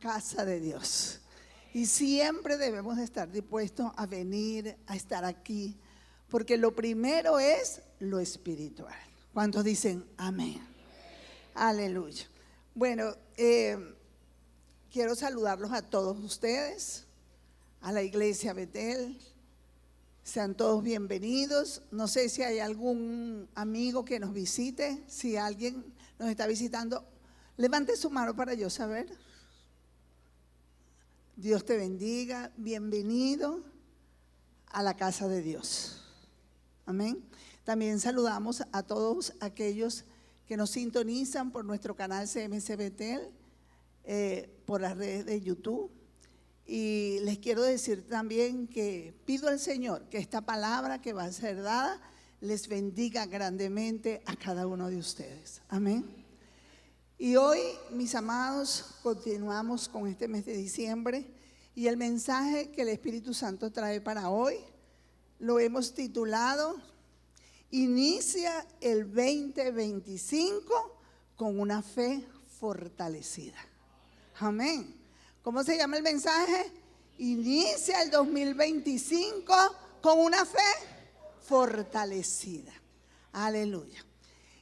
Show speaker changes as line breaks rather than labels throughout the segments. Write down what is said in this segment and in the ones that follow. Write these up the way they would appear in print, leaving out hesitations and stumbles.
casa de Dios. Y siempre debemos de estar dispuestos a venir, a estar aquí, porque lo primero es lo espiritual. ¿Cuántos dicen amén? Aleluya. Bueno, quiero saludarlos a todos ustedes, a la iglesia Betel. Sean todos bienvenidos. No sé si hay algún amigo que nos visite. Si alguien nos está visitando, levante su mano para yo saber. Dios te bendiga. Bienvenido a la casa de Dios. Amén. También saludamos a todos aquellos que nos sintonizan por nuestro canal CMC Betel, por las redes de YouTube. Y les quiero decir también que pido al Señor que esta palabra que va a ser dada les bendiga grandemente a cada uno de ustedes. Amén. Y hoy, mis amados, continuamos con este mes de diciembre y el mensaje que el Espíritu Santo trae para hoy lo hemos titulado Inicia el 2025 con una fe fortalecida. Amén. ¿Cómo se llama el mensaje? Inicia el 2025 con una fe fortalecida. Aleluya.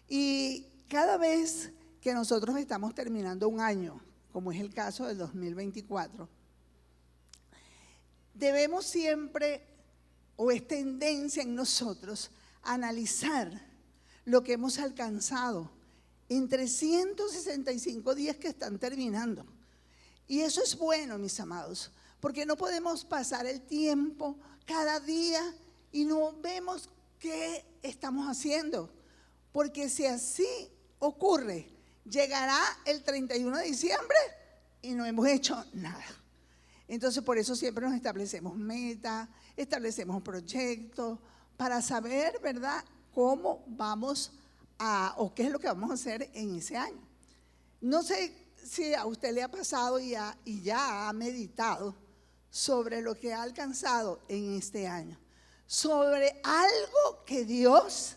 Y cada vez que nosotros estamos terminando un año, como es el caso del 2024, debemos siempre, o es tendencia en nosotros, analizar lo que hemos alcanzado en 365 días que están terminando. Y eso es bueno, mis amados, porque no podemos pasar el tiempo cada día y no vemos qué estamos haciendo. Porque si así ocurre, llegará el 31 de diciembre y no hemos hecho nada. Entonces, por eso siempre nos establecemos metas, establecemos proyectos, para saber, ¿verdad?, cómo vamos o qué es lo que vamos a hacer en ese año. No sé si a usted le ha pasado y ya ha meditado sobre lo que ha alcanzado en este año, sobre algo que Dios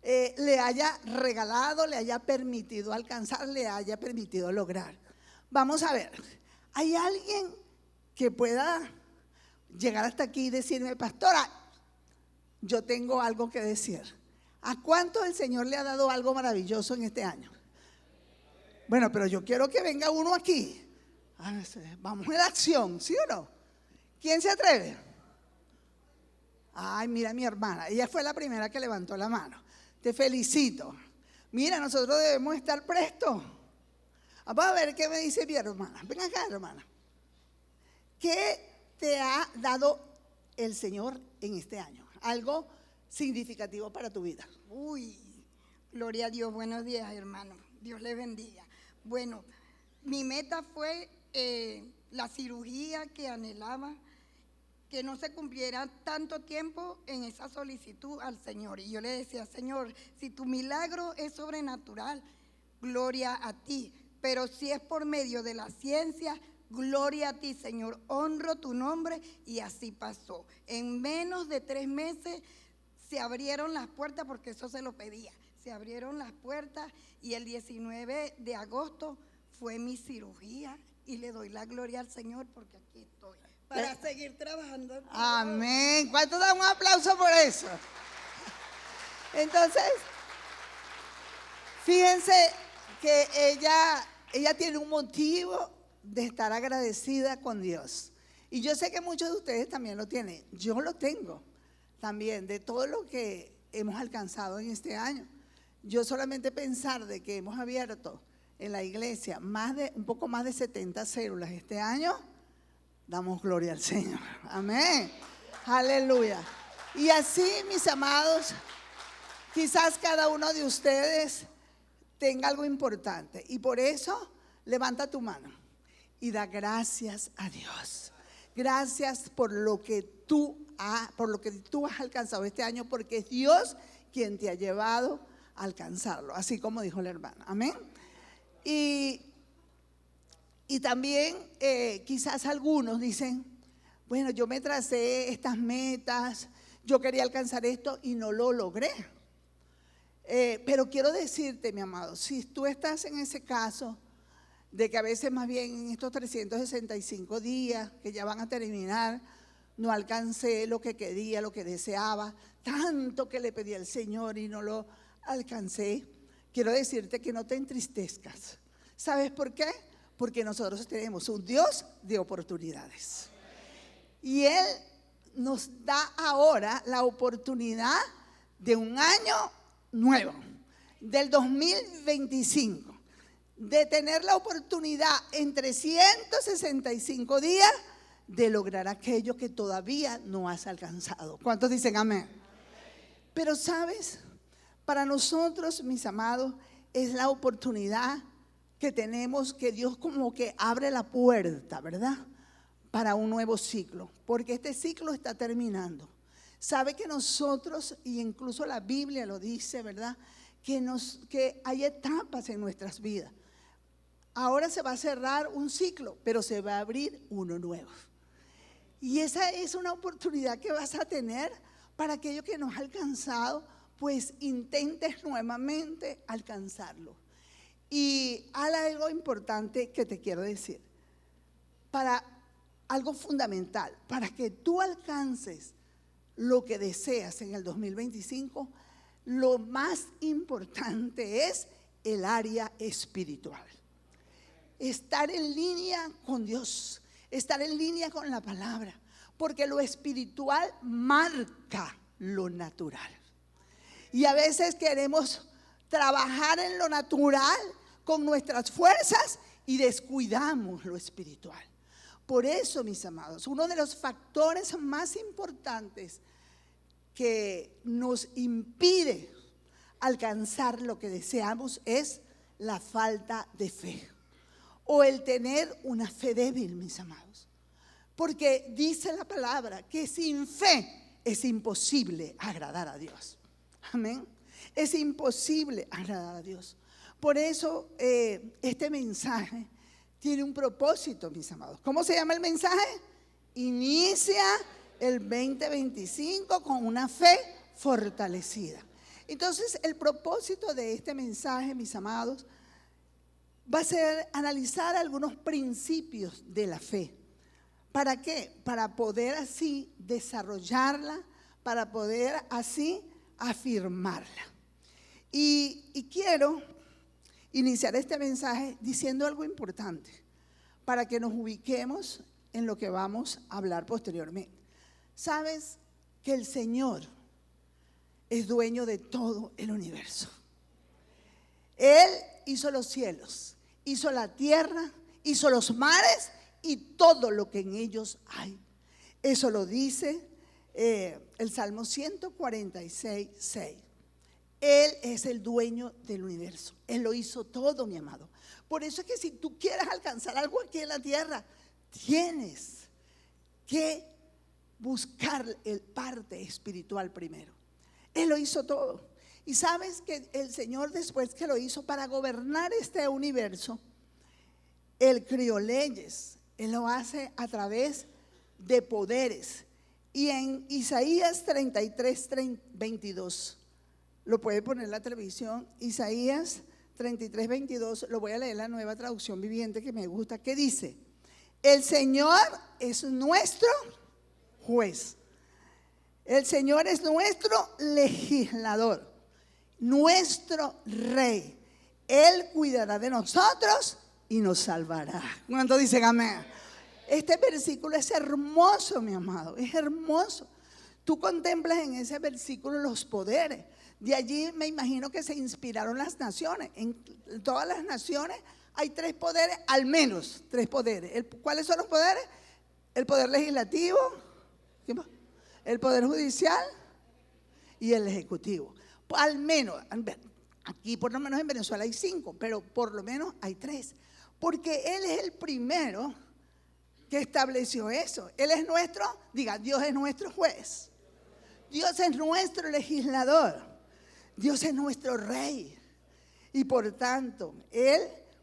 le haya regalado, le haya permitido alcanzar, le haya permitido lograr. Vamos a ver, ¿hay alguien que pueda llegar hasta aquí y decirme, pastora, yo tengo algo que decir? ¿A cuánto el Señor le ha dado algo maravilloso en este año? Bueno, pero yo quiero que venga uno aquí. Vamos en la acción, ¿sí o no? ¿Quién se atreve? Ay, mira mi hermana, ella fue la primera que levantó la mano. Te felicito. Mira, nosotros debemos estar prestos. Vamos a ver qué me dice mi hermana. Ven acá, hermana. ¿Qué te ha dado el Señor en este año? Algo significativo para tu vida.
Uy, gloria a Dios. Buenos días, hermano. Dios les bendiga. Bueno, mi meta fue la cirugía que anhelaba, que no se cumpliera tanto tiempo en esa solicitud al Señor. Y yo le decía, Señor, si tu milagro es sobrenatural, gloria a ti. Pero si es por medio de la ciencia, gloria a ti, Señor. Honro tu nombre. Y así pasó. En menos de 3 meses se abrieron las puertas, porque eso se lo pedía. Se abrieron las puertas y el 19 de agosto fue mi cirugía y le doy la gloria al Señor porque aquí estoy para seguir trabajando.
Amén. ¿Cuánto dan un aplauso por eso? Entonces, fíjense que ella tiene un motivo de estar agradecida con Dios. Y yo sé que muchos de ustedes también lo tienen. Yo lo tengo también, de todo lo que hemos alcanzado en este año. Yo solamente pensar de que hemos abierto en la iglesia un poco más de 70 células este año, damos gloria al Señor. Amén. Aleluya. Y así, mis amados, quizás cada uno de ustedes tenga algo importante. Y por eso, levanta tu mano y da gracias a Dios. Gracias por lo que tú has alcanzado este año, porque es Dios quien te ha llevado a alcanzarlo, así como dijo la hermana. Amén. Y también quizás algunos dicen, bueno, yo me tracé estas metas, yo quería alcanzar esto y no lo logré. Pero quiero decirte, mi amado, si tú estás en ese caso, de que a veces más bien en estos 365 días que ya van a terminar, no alcancé lo que quería, lo que deseaba, tanto que le pedí al Señor y no lo alcancé. Quiero decirte que no te entristezcas. ¿Sabes por qué? Porque nosotros tenemos un Dios de oportunidades. Y Él nos da ahora la oportunidad de un año nuevo, del 2025, de tener la oportunidad en 365 días de lograr aquello que todavía no has alcanzado. ¿Cuántos dicen amén? Pero sabes, para nosotros, mis amados, es la oportunidad que tenemos, que Dios como que abre la puerta, ¿verdad?, para un nuevo ciclo, porque este ciclo está terminando. Sabe que nosotros, y incluso la Biblia lo dice, ¿verdad?, que hay etapas en nuestras vidas. Ahora se va a cerrar un ciclo, pero se va a abrir uno nuevo. Y esa es una oportunidad que vas a tener para aquello que no has alcanzado, pues intentes nuevamente alcanzarlo. Y hay algo importante que te quiero decir, algo fundamental, para que tú alcances lo que deseas en el 2025, lo más importante es el área espiritual. Estar en línea con Dios, estar en línea con la palabra, porque lo espiritual marca lo natural. Y a veces queremos trabajar en lo natural con nuestras fuerzas y descuidamos lo espiritual. Por eso, mis amados, uno de los factores más importantes que nos impide alcanzar lo que deseamos es la falta de fe o el tener una fe débil, mis amados. Porque dice la palabra que sin fe es imposible agradar a Dios. Amén. Es imposible agradar a Dios. Por eso este mensaje tiene un propósito, mis amados. ¿Cómo se llama el mensaje? Inicia el 2025 con una fe fortalecida. Entonces, el propósito de este mensaje, mis amados, va a ser analizar algunos principios de la fe. ¿Para qué? Para poder así desarrollarla, para poder así afirmarla. Y quiero iniciar este mensaje diciendo algo importante para que nos ubiquemos en lo que vamos a hablar posteriormente. ¿Sabes que el Señor es dueño de todo el universo? Él hizo los cielos, hizo la tierra, hizo los mares y todo lo que en ellos hay. Eso lo dice el Salmo 146, 6. Él es el dueño del universo. Él lo hizo todo, mi amado. Por eso es que si tú quieres alcanzar algo aquí en la tierra, tienes que buscar el parte espiritual primero. Él lo hizo todo. Y sabes que el Señor, después que lo hizo para gobernar este universo, Él crió leyes. Él lo hace a través de poderes. Y en Isaías 33, 22, lo puede poner en la televisión, Isaías 33, 22, lo voy a leer la Nueva Traducción Viviente que me gusta, que dice: el Señor es nuestro juez, el Señor es nuestro legislador, nuestro rey. Él cuidará de nosotros y nos salvará. ¿Cuántos dicen amén? Este versículo es hermoso, mi amado, es hermoso. Tú contemplas en ese versículo los poderes. De allí me imagino que se inspiraron las naciones. En todas las naciones hay tres poderes, al menos tres poderes. ¿Cuáles son los poderes? El poder legislativo, el poder judicial y el ejecutivo. Al menos, aquí por lo menos en Venezuela hay 5, pero por lo menos hay 3. Porque Él es el primero que estableció eso. Él es nuestro, Dios es nuestro juez. Dios es nuestro legislador. Dios es nuestro rey. Y por tanto, Él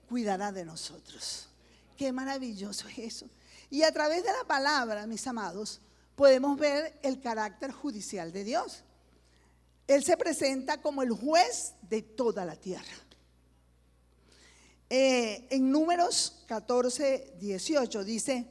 cuidará de nosotros. Qué maravilloso es eso. Y a través de la palabra, mis amados, podemos ver el carácter judicial de Dios. Él se presenta como el juez de toda la tierra. En Números 14, 18 dice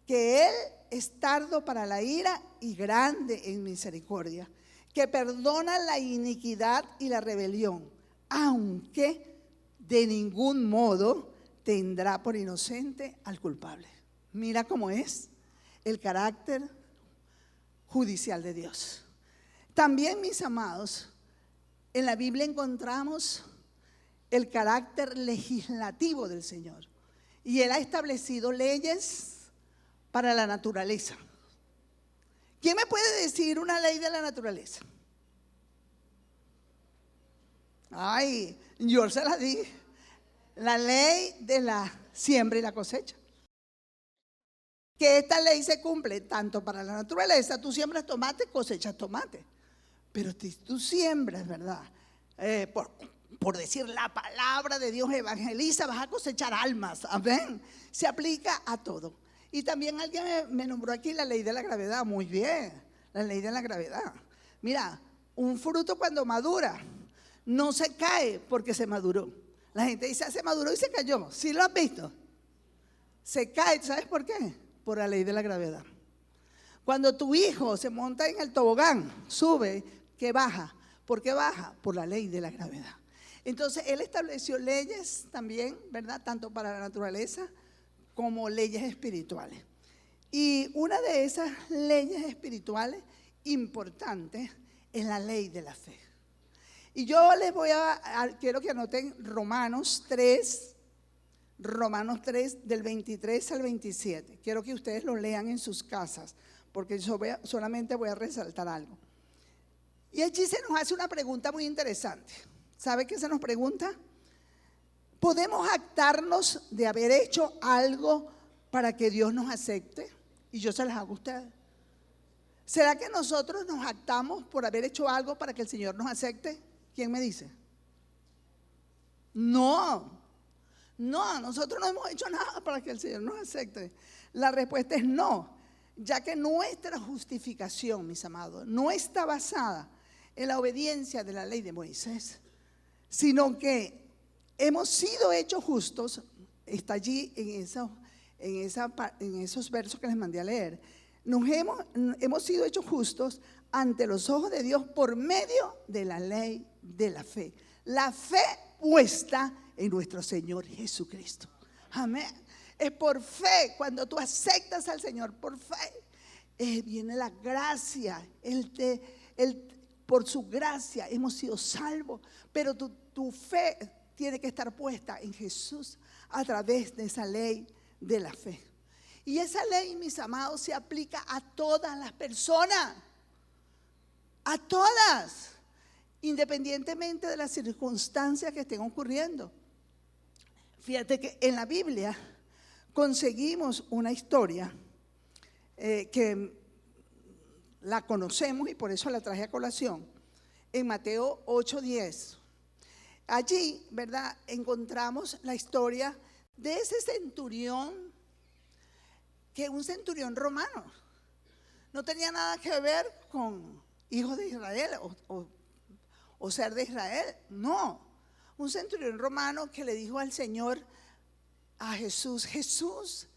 que Él es tardo para la ira y grande en misericordia, que perdona la iniquidad y la rebelión, aunque de ningún modo tendrá por inocente al culpable. Mira cómo es el carácter judicial de Dios. También, mis amados, en la Biblia encontramos el carácter legislativo del Señor. Y Él ha establecido leyes para la naturaleza. ¿Quién me puede decir una ley de la naturaleza? Ay, yo se la di. La ley de la siembra y la cosecha. Que esta ley se cumple tanto para la naturaleza. Tú siembras tomate, cosechas tomate. Pero si tú siembras, ¿verdad? Por decir la palabra de Dios, evangeliza, vas a cosechar almas. Amén. Se aplica a todo. Y también alguien me nombró aquí la ley de la gravedad. Muy bien, la ley de la gravedad. Mira, un fruto cuando madura no se cae porque se maduró. La gente dice, se maduró y se cayó. ¿Sí lo has visto? Se cae, ¿sabes por qué? Por la ley de la gravedad. Cuando tu hijo se monta en el tobogán, sube, ¿qué baja? ¿Por qué baja? Por la ley de la gravedad. Entonces, Él estableció leyes también, ¿verdad? Tanto para la naturaleza como leyes espirituales. Y una de esas leyes espirituales importantes es la ley de la fe. Y yo les quiero que anoten Romanos 3, del 23 al 27. Quiero que ustedes lo lean en sus casas, porque yo solamente voy a resaltar algo. Y allí se nos hace una pregunta muy interesante. ¿Sabe qué se nos pregunta? ¿Podemos jactarnos de haber hecho algo para que Dios nos acepte? Y yo se las hago a ustedes. ¿Será que nosotros nos jactamos por haber hecho algo para que el Señor nos acepte? ¿Quién me dice? No, nosotros no hemos hecho nada para que el Señor nos acepte. La respuesta es no, ya que nuestra justificación, mis amados, no está basada en la obediencia de la ley de Moisés, sino que hemos sido hechos justos. Está allí en esos versos que les mandé a leer. Hemos sido hechos justos ante los ojos de Dios por medio de la ley de la fe. La fe puesta en nuestro Señor Jesucristo. Amén. Es por fe. Cuando tú aceptas al Señor por fe, viene la gracia. Por su gracia hemos sido salvos. Pero tu fe tiene que estar puesta en Jesús a través de esa ley de la fe. Y esa ley, mis amados, se aplica a todas las personas. A todas, independientemente de las circunstancias que estén ocurriendo. Fíjate que en la Biblia conseguimos una historia que la conocemos y por eso la traje a colación. En Mateo 8:10. Allí, ¿verdad?, encontramos la historia de ese centurión, que es un centurión romano. No tenía nada que ver con hijos de Israel o ser de Israel, no. Un centurión romano que le dijo al Señor, a Jesús, Jesús,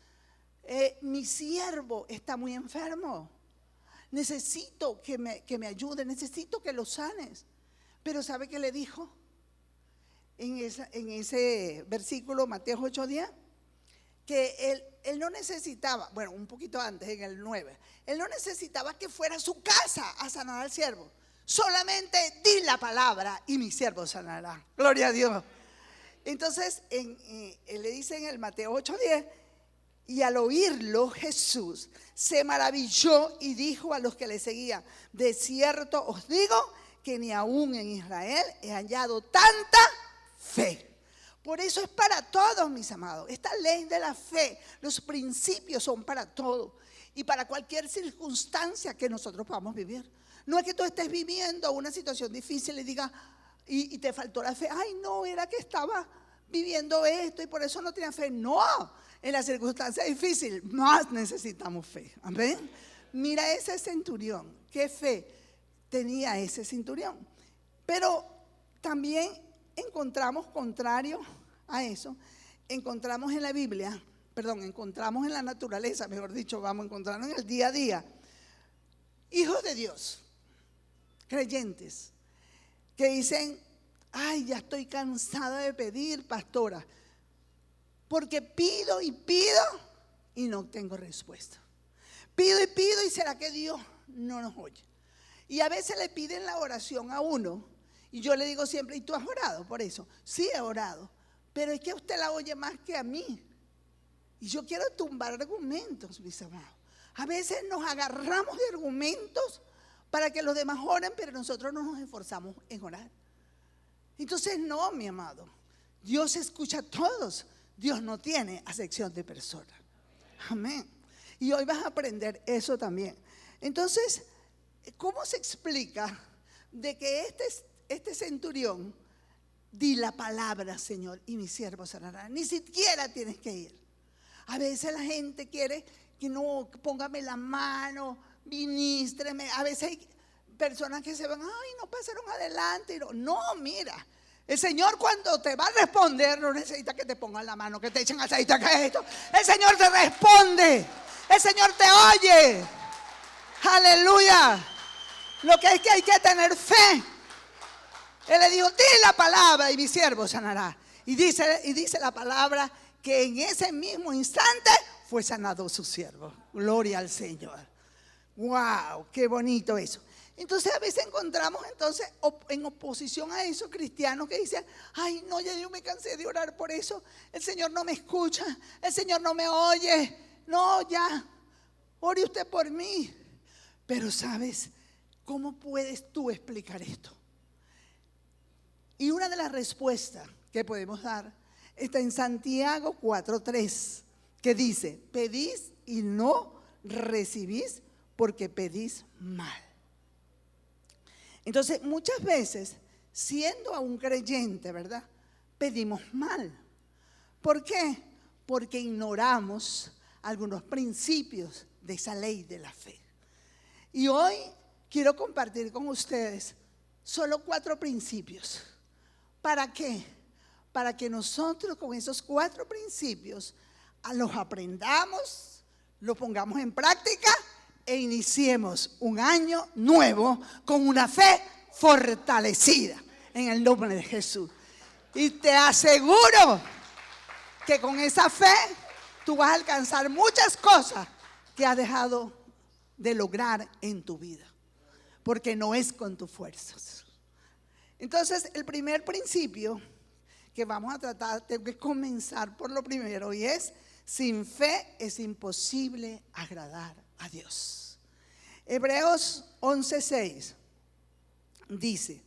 mi siervo está muy enfermo, necesito que me ayude, necesito que lo sanes. Pero ¿sabe qué le dijo? En ese versículo, Mateo 8:10, que él no necesitaba, bueno, un poquito antes, en el 9, él no necesitaba que fuera a su casa a sanar al siervo. Solamente di la palabra y mi siervo sanará. Gloria a Dios. Entonces, él le dice en el Mateo 8:10, y al oírlo Jesús se maravilló y dijo a los que le seguían, de cierto os digo que ni aún en Israel he hallado tanta fe. Por eso es para todos, mis amados. Esta ley de la fe, los principios son para todos y para cualquier circunstancia que nosotros podamos vivir. No es que tú estés viviendo una situación difícil y digas, y te faltó la fe. Ay, no, era que estaba viviendo esto y por eso no tenía fe. No, en la circunstancia difícil más necesitamos fe. Amén. Mira ese centurión, qué fe tenía ese centurión. Pero también encontramos, contrario a eso, encontramos en la Biblia, encontramos en la naturaleza, mejor dicho, vamos a encontrarnos en el día a día, hijos de Dios, creyentes, que dicen, ay, ya estoy cansada de pedir, pastora, porque pido y pido y no tengo respuesta. Pido y pido y será que Dios no nos oye. Y a veces le piden la oración a uno y yo le digo siempre, ¿y tú has orado por eso? Sí, he orado, pero es que usted la oye más que a mí. Y yo quiero tumbar argumentos, mis amados. A veces nos agarramos de argumentos para que los demás oren, pero nosotros no nos esforzamos en orar. Entonces no, mi amado, Dios escucha a todos. Dios no tiene acepción de personas. Amén. Y hoy vas a aprender eso también. Entonces, ¿cómo se explica de que este centurión di la palabra, Señor, y mi siervo sanará? Ni siquiera tienes que ir. A veces la gente quiere que no, póngame la mano, ministreme. A veces hay personas que se van, ay, no pasaron adelante. No, mira, el Señor cuando te va a responder no necesita que te pongan la mano, que te echen aceite, que esto. El Señor te responde, el Señor te oye. Aleluya. Lo que es que hay que tener fe. Él le dijo, di la palabra y mi siervo sanará. Y dice la palabra que en ese mismo instante fue sanado su siervo. Gloria al Señor. Wow, qué bonito eso. Entonces a veces encontramos en oposición a eso cristianos que dicen, ay no, ya yo me cansé de orar por eso, el Señor no me escucha, el Señor no me oye, no, ya, ore usted por mí. Pero ¿sabes cómo puedes tú explicar esto? Y una de las respuestas que podemos dar está en Santiago 4:3, que dice, pedís y no recibís porque pedís mal. Entonces, muchas veces, siendo aún creyente, ¿verdad? Pedimos mal. ¿Por qué? Porque ignoramos algunos principios de esa ley de la fe. Y hoy quiero compartir con ustedes solo 4 principios. ¿Para qué? Para que nosotros con esos 4 principios los aprendamos, los pongamos en práctica e iniciemos un año nuevo con una fe fortalecida en el nombre de Jesús. Y te aseguro que con esa fe tú vas a alcanzar muchas cosas que has dejado de lograr en tu vida, porque no es con tus fuerzas. Entonces, el primer principio que vamos a tratar, tengo que comenzar por lo primero, y es: sin fe es imposible agradar a Dios. Hebreos 11:6 dice: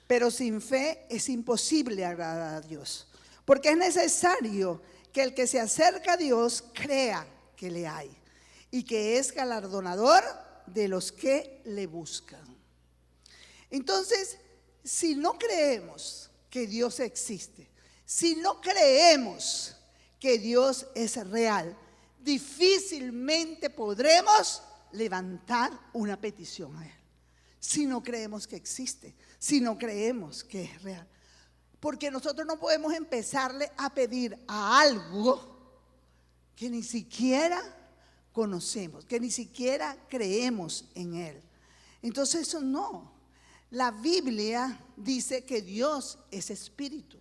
pero sin fe es imposible agradar a Dios, porque es necesario que el que se acerca a Dios crea que le hay y que es galardonador de los que le buscan. Entonces, si no creemos que Dios existe, si no creemos que Dios es real, difícilmente podremos levantar una petición a Él. Si no creemos que existe, si no creemos que es real. Porque nosotros no podemos empezarle a pedir a algo que ni siquiera conocemos, que ni siquiera creemos en Él. Entonces eso no. La Biblia dice que Dios es espíritu.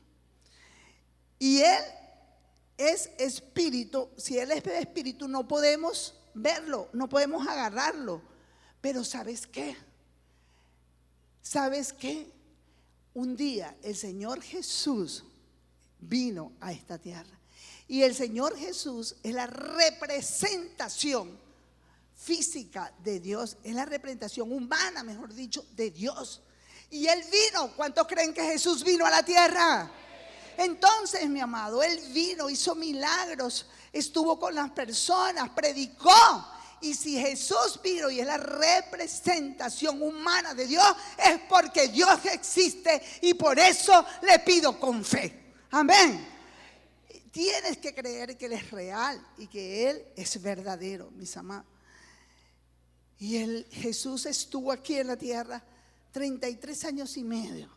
Y Él es espíritu. Si Él es espíritu, no podemos verlo, no podemos agarrarlo. Pero ¿sabes qué? ¿Sabes qué? Un día el Señor Jesús vino a esta tierra. Y el Señor Jesús es la representación física de Dios, es la representación humana, mejor dicho, de Dios. Y Él vino. ¿Cuántos creen que Jesús vino a la tierra? Entonces, mi amado, Él vino, hizo milagros, estuvo con las personas, predicó. Y si Jesús vino y es la representación humana de Dios, es porque Dios existe, y por eso le pido con fe. Amén. Tienes que creer que Él es real y que Él es verdadero, mis amados. Y Jesús estuvo aquí en la tierra 33 años y medio.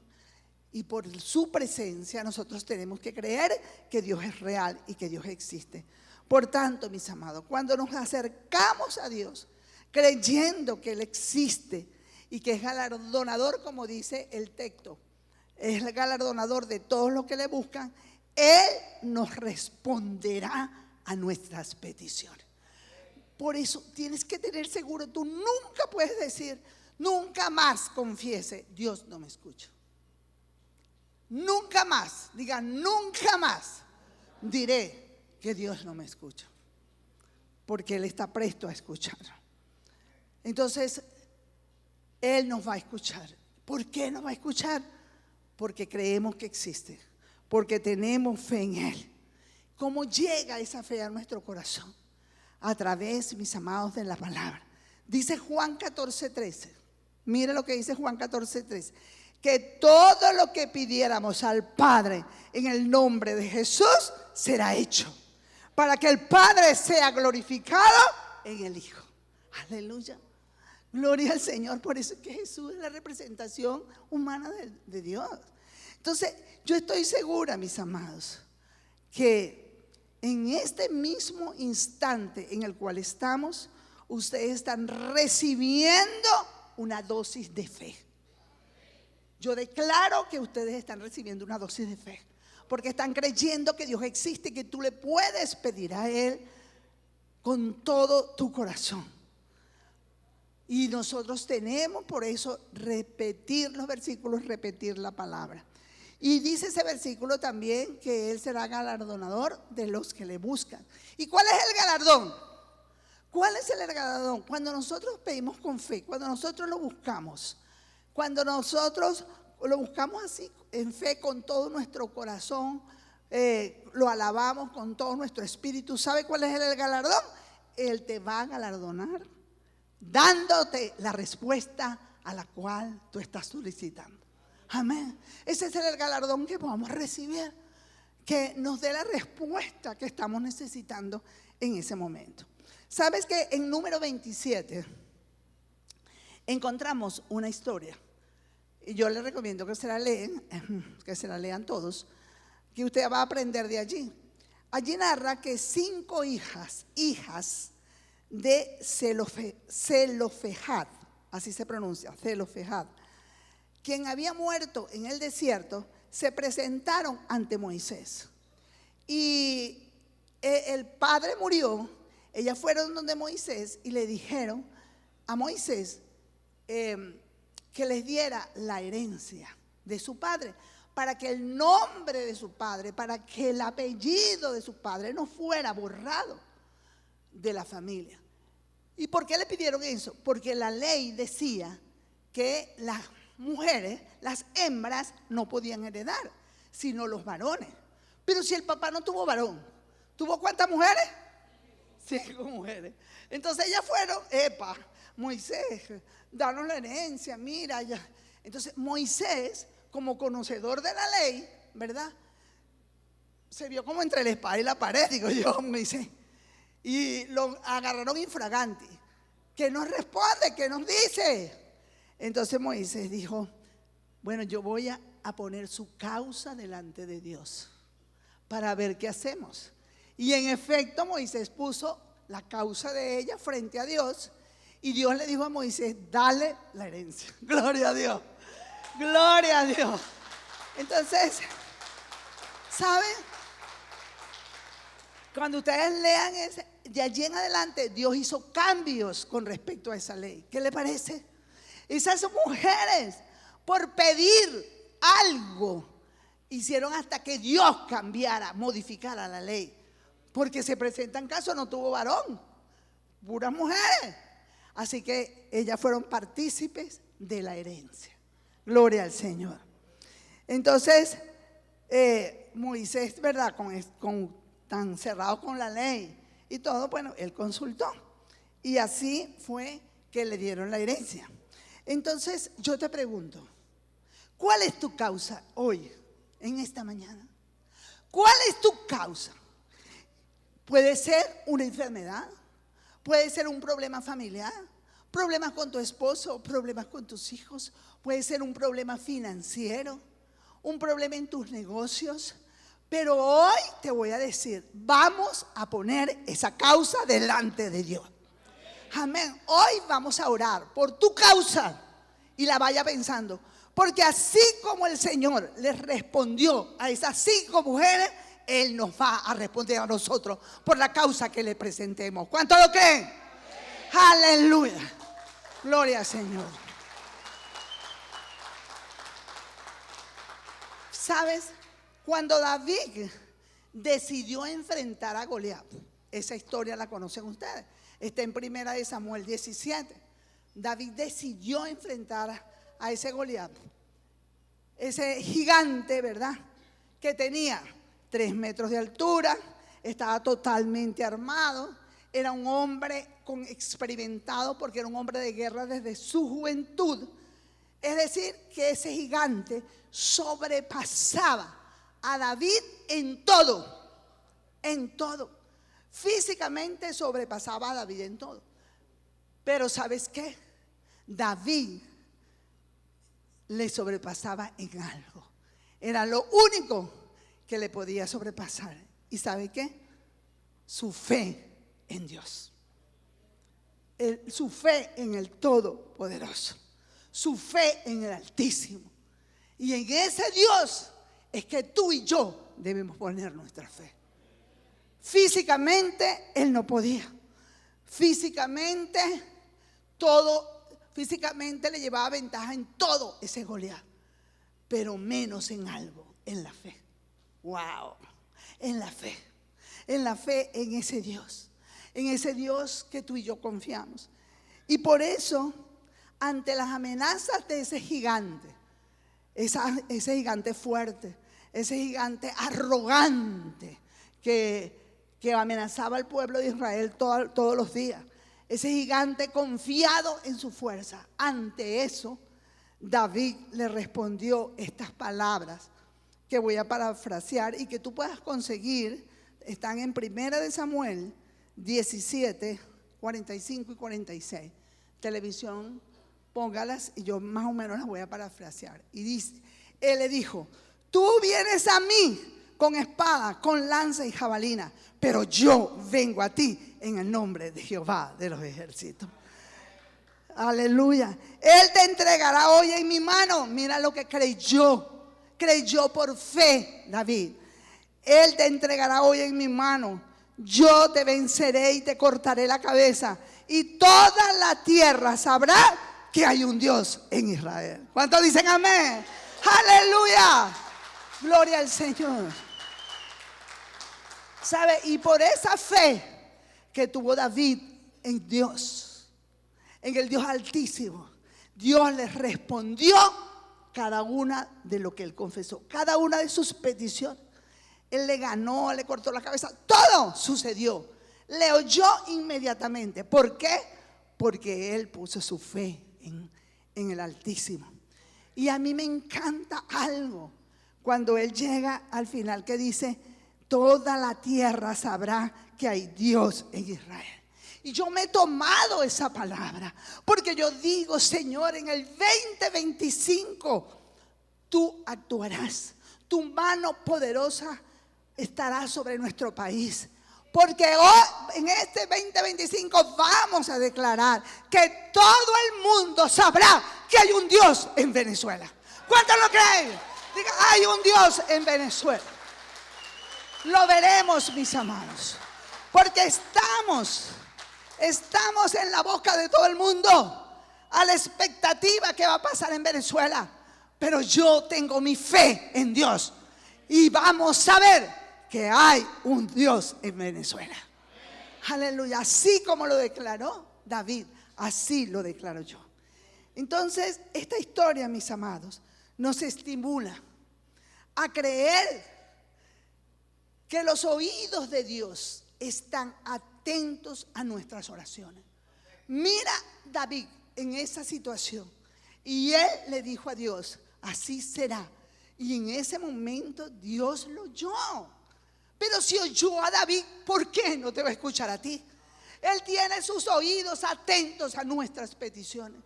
Y por su presencia nosotros tenemos que creer que Dios es real y que Dios existe. Por tanto, mis amados, cuando nos acercamos a Dios, creyendo que Él existe y que es galardonador, como dice el texto, es el galardonador de todos los que le buscan, Él nos responderá a nuestras peticiones. Por eso tienes que tener seguro, tú nunca puedes decir, nunca más confiese, Dios no me escucha. Nunca más, diga, nunca más diré que Dios no me escucha, porque Él está presto a escuchar. Entonces, Él nos va a escuchar. ¿Por qué nos va a escuchar? Porque creemos que existe, porque tenemos fe en Él. ¿Cómo llega esa fe a nuestro corazón? A través, mis amados, de la palabra. Dice Juan 14:13. Mire lo que dice Juan 14:13. Que todo lo que pidiéramos al Padre en el nombre de Jesús será hecho, para que el Padre sea glorificado en el Hijo. Aleluya. Gloria al Señor. Por eso es que Jesús es la representación humana de Dios. Entonces, yo estoy segura, mis amados, que en este mismo instante en el cual estamos, ustedes están recibiendo una dosis de fe. Yo declaro que ustedes están recibiendo una dosis de fe, porque están creyendo que Dios existe, que tú le puedes pedir a Él con todo tu corazón. Y nosotros tenemos por eso repetir los versículos, repetir la palabra. Y dice ese versículo también que Él será galardonador de los que le buscan. ¿Y cuál es el galardón? ¿Cuál es el galardón? Cuando nosotros pedimos con fe, cuando nosotros lo buscamos, cuando nosotros lo buscamos así, en fe, con todo nuestro corazón, lo alabamos con todo nuestro espíritu. ¿Sabe cuál es el galardón? Él te va a galardonar dándote la respuesta a la cual tú estás solicitando. Amén. Ese es el galardón que podamos recibir, que nos dé la respuesta que estamos necesitando en ese momento. ¿Sabes que en número 27 encontramos una historia? Y yo les recomiendo que se la lean todos, que usted va a aprender de allí. Allí narra que 5 hijas de Zelofehad, así se pronuncia, Zelofehad, quien había muerto en el desierto, se presentaron ante Moisés. Y el padre murió, ellas fueron donde Moisés y le dijeron a Moisés que les diera la herencia de su padre, para que el nombre de su padre, para que el apellido de su padre no fuera borrado de la familia. ¿Y por qué le pidieron eso? Porque la ley decía que las mujeres, las hembras, no podían heredar, sino los varones. Pero si el papá no tuvo varón, ¿tuvo cuántas mujeres? 5 mujeres. Entonces ellas fueron, Moisés, danos la herencia, mira ya. Entonces Moisés, como conocedor de la ley, ¿verdad? Se vio como entre la espada y la pared, digo yo, Moisés. Y lo agarraron infraganti. ¿Qué nos responde? ¿Qué nos dice? Entonces Moisés dijo, bueno, yo voy a poner su causa delante de Dios para ver qué hacemos. Y en efecto Moisés puso la causa de ella frente a Dios. Y Dios le dijo a Moisés, dale la herencia. Gloria a Dios. Gloria a Dios. Entonces, ¿saben? Cuando ustedes lean de allí en adelante, Dios hizo cambios con respecto a esa ley. ¿Qué le parece? Esas mujeres, por pedir algo, hicieron hasta que Dios cambiara, modificara la ley. Porque se presentan casos, no tuvo varón, puras mujeres. Así que ellas fueron partícipes de la herencia. Gloria al Señor. Entonces, Moisés, ¿verdad? Tan cerrado con la ley y todo, bueno, él consultó. Y así fue que le dieron la herencia. Entonces, yo te pregunto, ¿cuál es tu causa hoy, en esta mañana? ¿Cuál es tu causa? Puede ser una enfermedad. Puede ser un problema familiar, problemas con tu esposo, problemas con tus hijos. Puede ser un problema financiero, un problema en tus negocios. Pero hoy te voy a decir, vamos a poner esa causa delante de Dios. Amén. Hoy vamos a orar por tu causa y la vaya pensando. Porque así como el Señor les respondió a esas 5 mujeres, Él nos va a responder a nosotros por la causa que le presentemos. ¿Cuánto lo creen? Aleluya. Gloria al Señor. ¿Sabes? Cuando David decidió enfrentar a Goliat, esa historia la conocen ustedes, está en 1 Samuel 17. David decidió enfrentar a ese Goliat, ese gigante, ¿verdad? Que tenía 3 metros de altura, estaba totalmente armado, era un hombre experimentado porque era un hombre de guerra desde su juventud. Es decir, que ese gigante sobrepasaba a David en todo, en todo. Físicamente sobrepasaba a David en todo. Pero ¿sabes qué? David le sobrepasaba en algo. Era lo único que le podía sobrepasar. ¿Y sabe qué? Su fe en Dios. Su fe en el Todopoderoso. Su fe en el Altísimo. Y en ese Dios es que tú y yo debemos poner nuestra fe. Físicamente él no podía. Físicamente le llevaba ventaja en todo ese Goliat, pero menos en algo, en la fe. Wow, en la fe en ese Dios que tú y yo confiamos. Y por eso, ante las amenazas de ese gigante, ese gigante fuerte, ese gigante arrogante que amenazaba al pueblo de Israel todos los días, ese gigante confiado en su fuerza, ante eso David le respondió estas palabras que voy a parafrasear y que tú puedas conseguir. Están en 1 Samuel 17, 45 y 46. Televisión, póngalas y yo más o menos las voy a parafrasear. Y dice, él le dijo: tú vienes a mí con espada, con lanza y jabalina, pero yo vengo a ti en el nombre de Jehová de los ejércitos. Aleluya. Él te entregará hoy en mi mano. Mira lo que creyó por fe David. Él te entregará hoy en mi mano. Yo te venceré y te cortaré la cabeza, y toda la tierra sabrá que hay un Dios en Israel. ¿Cuántos dicen amén? Aleluya. Gloria al Señor. ¿Sabe? Y por esa fe que tuvo David en Dios, en el Dios Altísimo, Dios le respondió cada una de lo que él confesó, cada una de sus peticiones. Él le ganó, le cortó la cabeza, todo sucedió. Le oyó inmediatamente. ¿Por qué? Porque él puso su fe en el Altísimo. Y a mí me encanta algo cuando él llega al final que dice: toda la tierra sabrá que hay Dios en Israel. Y yo me he tomado esa palabra porque yo digo: Señor, en el 2025 tú actuarás, tu mano poderosa estará sobre nuestro país. Porque hoy, en este 2025, vamos a declarar que todo el mundo sabrá que hay un Dios en Venezuela. ¿Cuántos lo creen? Diga: hay un Dios en Venezuela. Lo veremos, mis amados, porque estamos en la boca de todo el mundo a la expectativa que va a pasar en Venezuela. Pero yo tengo mi fe en Dios y vamos a ver que hay un Dios en Venezuela. Aleluya. Así como lo declaró David, así lo declaro yo. Entonces, esta historia, mis amados, nos estimula a creer que los oídos de Dios están atentos a nuestras oraciones. Mira David en esa situación, y él le dijo a Dios: así será. Y en ese momento Dios lo oyó. Pero si oyó a David, ¿por qué no te va a escuchar a ti? Él tiene sus oídos atentos a nuestras peticiones.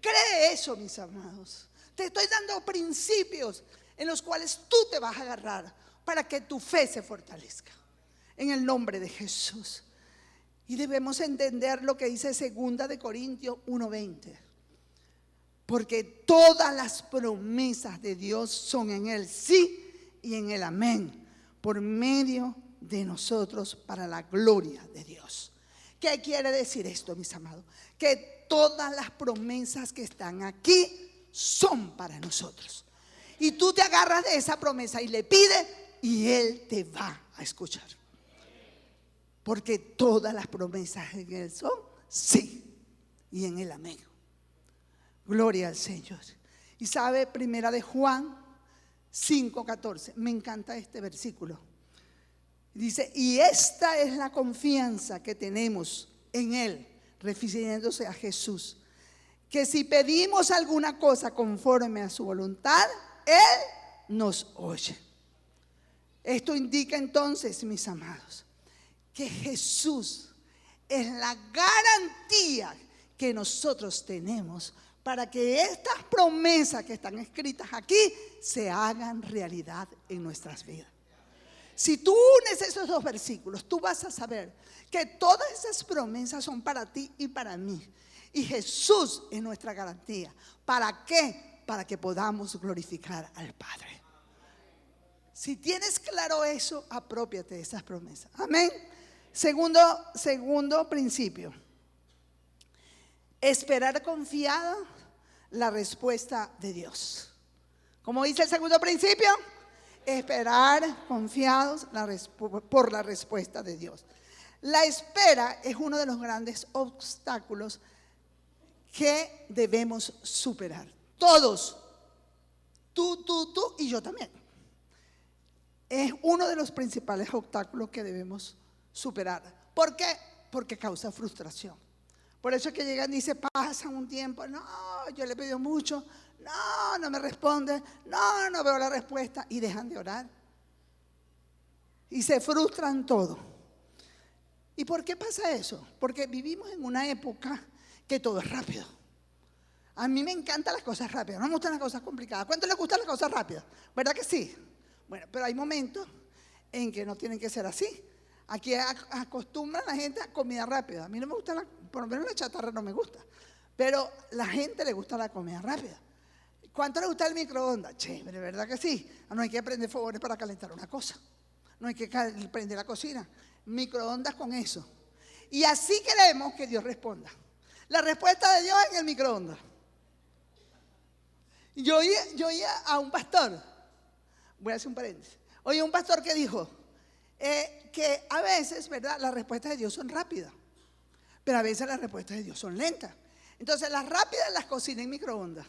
Cree eso, mis amados. Te estoy dando principios en los cuales tú te vas a agarrar para que tu fe se fortalezca. En el nombre de Jesús. Y debemos entender lo que dice 2 de Corintios 1:20. Porque todas las promesas de Dios son en el sí y en el amén, por medio de nosotros, para la gloria de Dios. ¿Qué quiere decir esto, mis amados? Que todas las promesas que están aquí son para nosotros. Y tú te agarras de esa promesa y le pides y Él te va a escuchar. Porque todas las promesas en Él son sí y en el amén. Gloria al Señor. Y sabe, 1 de Juan 5:14. Me encanta este versículo. Dice, y esta es la confianza que tenemos en Él, refiriéndose a Jesús, que si pedimos alguna cosa conforme a su voluntad, Él nos oye. Esto indica entonces, mis amados, que Jesús es la garantía que nosotros tenemos para que estas promesas que están escritas aquí se hagan realidad en nuestras vidas. Si tú unes esos dos versículos, tú vas a saber que todas esas promesas son para ti y para mí. Y Jesús es nuestra garantía. ¿Para qué? Para que podamos glorificar al Padre. Si tienes claro eso, apropiate de esas promesas. Amén. Segundo principio. Esperar confiado la respuesta de Dios. ¿Cómo dice el segundo principio? Esperar confiados por la respuesta de Dios. La espera es uno de los grandes obstáculos que debemos superar. Todos. Tú y yo también. Es uno de los principales obstáculos que debemos superar. ¿Por qué? Porque causa frustración. Por eso es que llegan y dice, pasa un tiempo, no, yo le he pedido mucho, no me responde, no veo la respuesta, y dejan de orar. Y se frustran todo. ¿Y por qué pasa eso? Porque vivimos en una época que todo es rápido. A mí me encantan las cosas rápidas, no me gustan las cosas complicadas. ¿Cuánto les gustan las cosas rápidas? ¿Verdad que sí? Bueno, pero hay momentos en que no tienen que ser así. Aquí acostumbran a la gente a comida rápida. A mí no me gusta, por lo menos la chatarra no me gusta. Pero la gente le gusta la comida rápida. ¿Cuánto le gusta el microondas? Chévere, ¿verdad que sí? No hay que prender fogones para calentar una cosa. No hay que prender la cocina. Microondas con eso. Y así queremos que Dios responda. La respuesta de Dios en el microondas. Yo oía a un pastor. Voy a hacer un paréntesis. Oí a un pastor que dijo que a veces, ¿verdad?, las respuestas de Dios son rápidas, pero a veces las respuestas de Dios son lentas. Entonces las rápidas las cocina en microondas,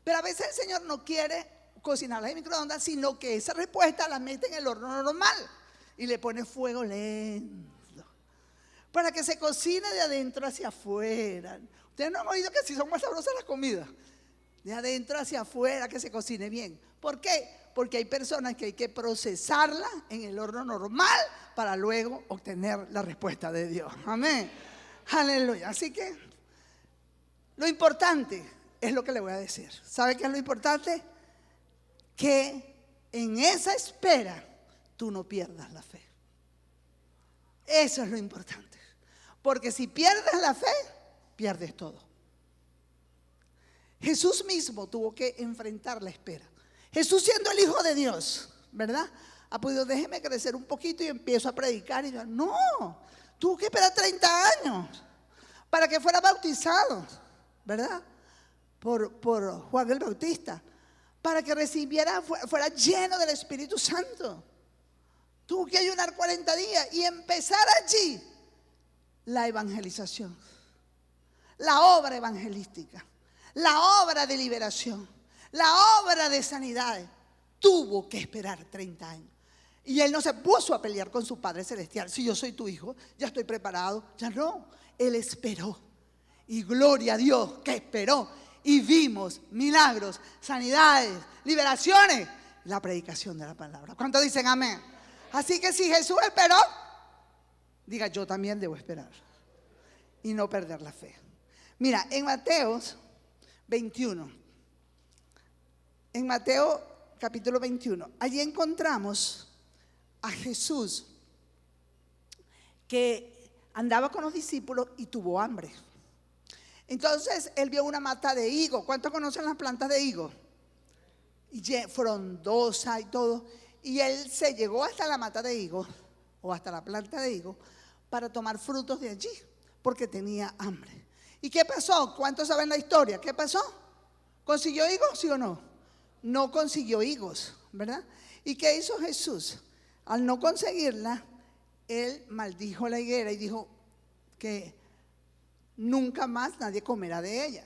pero a veces el Señor no quiere cocinarlas en microondas, sino que esa respuesta la mete en el horno normal y le pone fuego lento para que se cocine de adentro hacia afuera. Ustedes no han oído que si son más sabrosas las comidas, de adentro hacia afuera, que se cocine bien. ¿Por qué? Porque hay personas que hay que procesarla en el horno normal para luego obtener la respuesta de Dios. Amén. Aleluya. Así que lo importante es lo que le voy a decir. ¿Sabe qué es lo importante? Que en esa espera tú no pierdas la fe. Eso es lo importante. Porque si pierdes la fe, pierdes todo. Jesús mismo tuvo que enfrentar la espera. Jesús, siendo el Hijo de Dios, ¿verdad? Ha podido, déjeme crecer un poquito y empiezo a predicar. Y yo, no, tuvo que esperar 30 años para que fuera bautizado, ¿verdad? Por Juan el Bautista, para que recibiera, fuera lleno del Espíritu Santo. Tuvo que ayunar 40 días y empezar allí la evangelización, la obra evangelística, la obra de liberación, la obra de sanidades. Tuvo que esperar 30 años. Y él no se puso a pelear con su Padre Celestial. Si yo soy tu hijo, ya estoy preparado. Ya no, él esperó. Y gloria a Dios que esperó. Y vimos milagros, sanidades, liberaciones, la predicación de la palabra. ¿Cuántos dicen amén? Así que si Jesús esperó, diga, yo también debo esperar y no perder la fe. Mira, en Mateo 21, en Mateo capítulo 21, allí encontramos a Jesús que andaba con los discípulos y tuvo hambre. Entonces él vio una mata de higo. ¿Cuántos conocen las plantas de higo? Frondosa y todo. Y él se llegó hasta la mata de higo o hasta la planta de higo para tomar frutos de allí porque tenía hambre. ¿Y qué pasó? ¿Cuántos saben la historia? ¿Qué pasó? ¿Consiguió higos, sí o no? No consiguió higos, ¿verdad? ¿Y qué hizo Jesús? Al no conseguirla, él maldijo la higuera y dijo que nunca más nadie comerá de ella.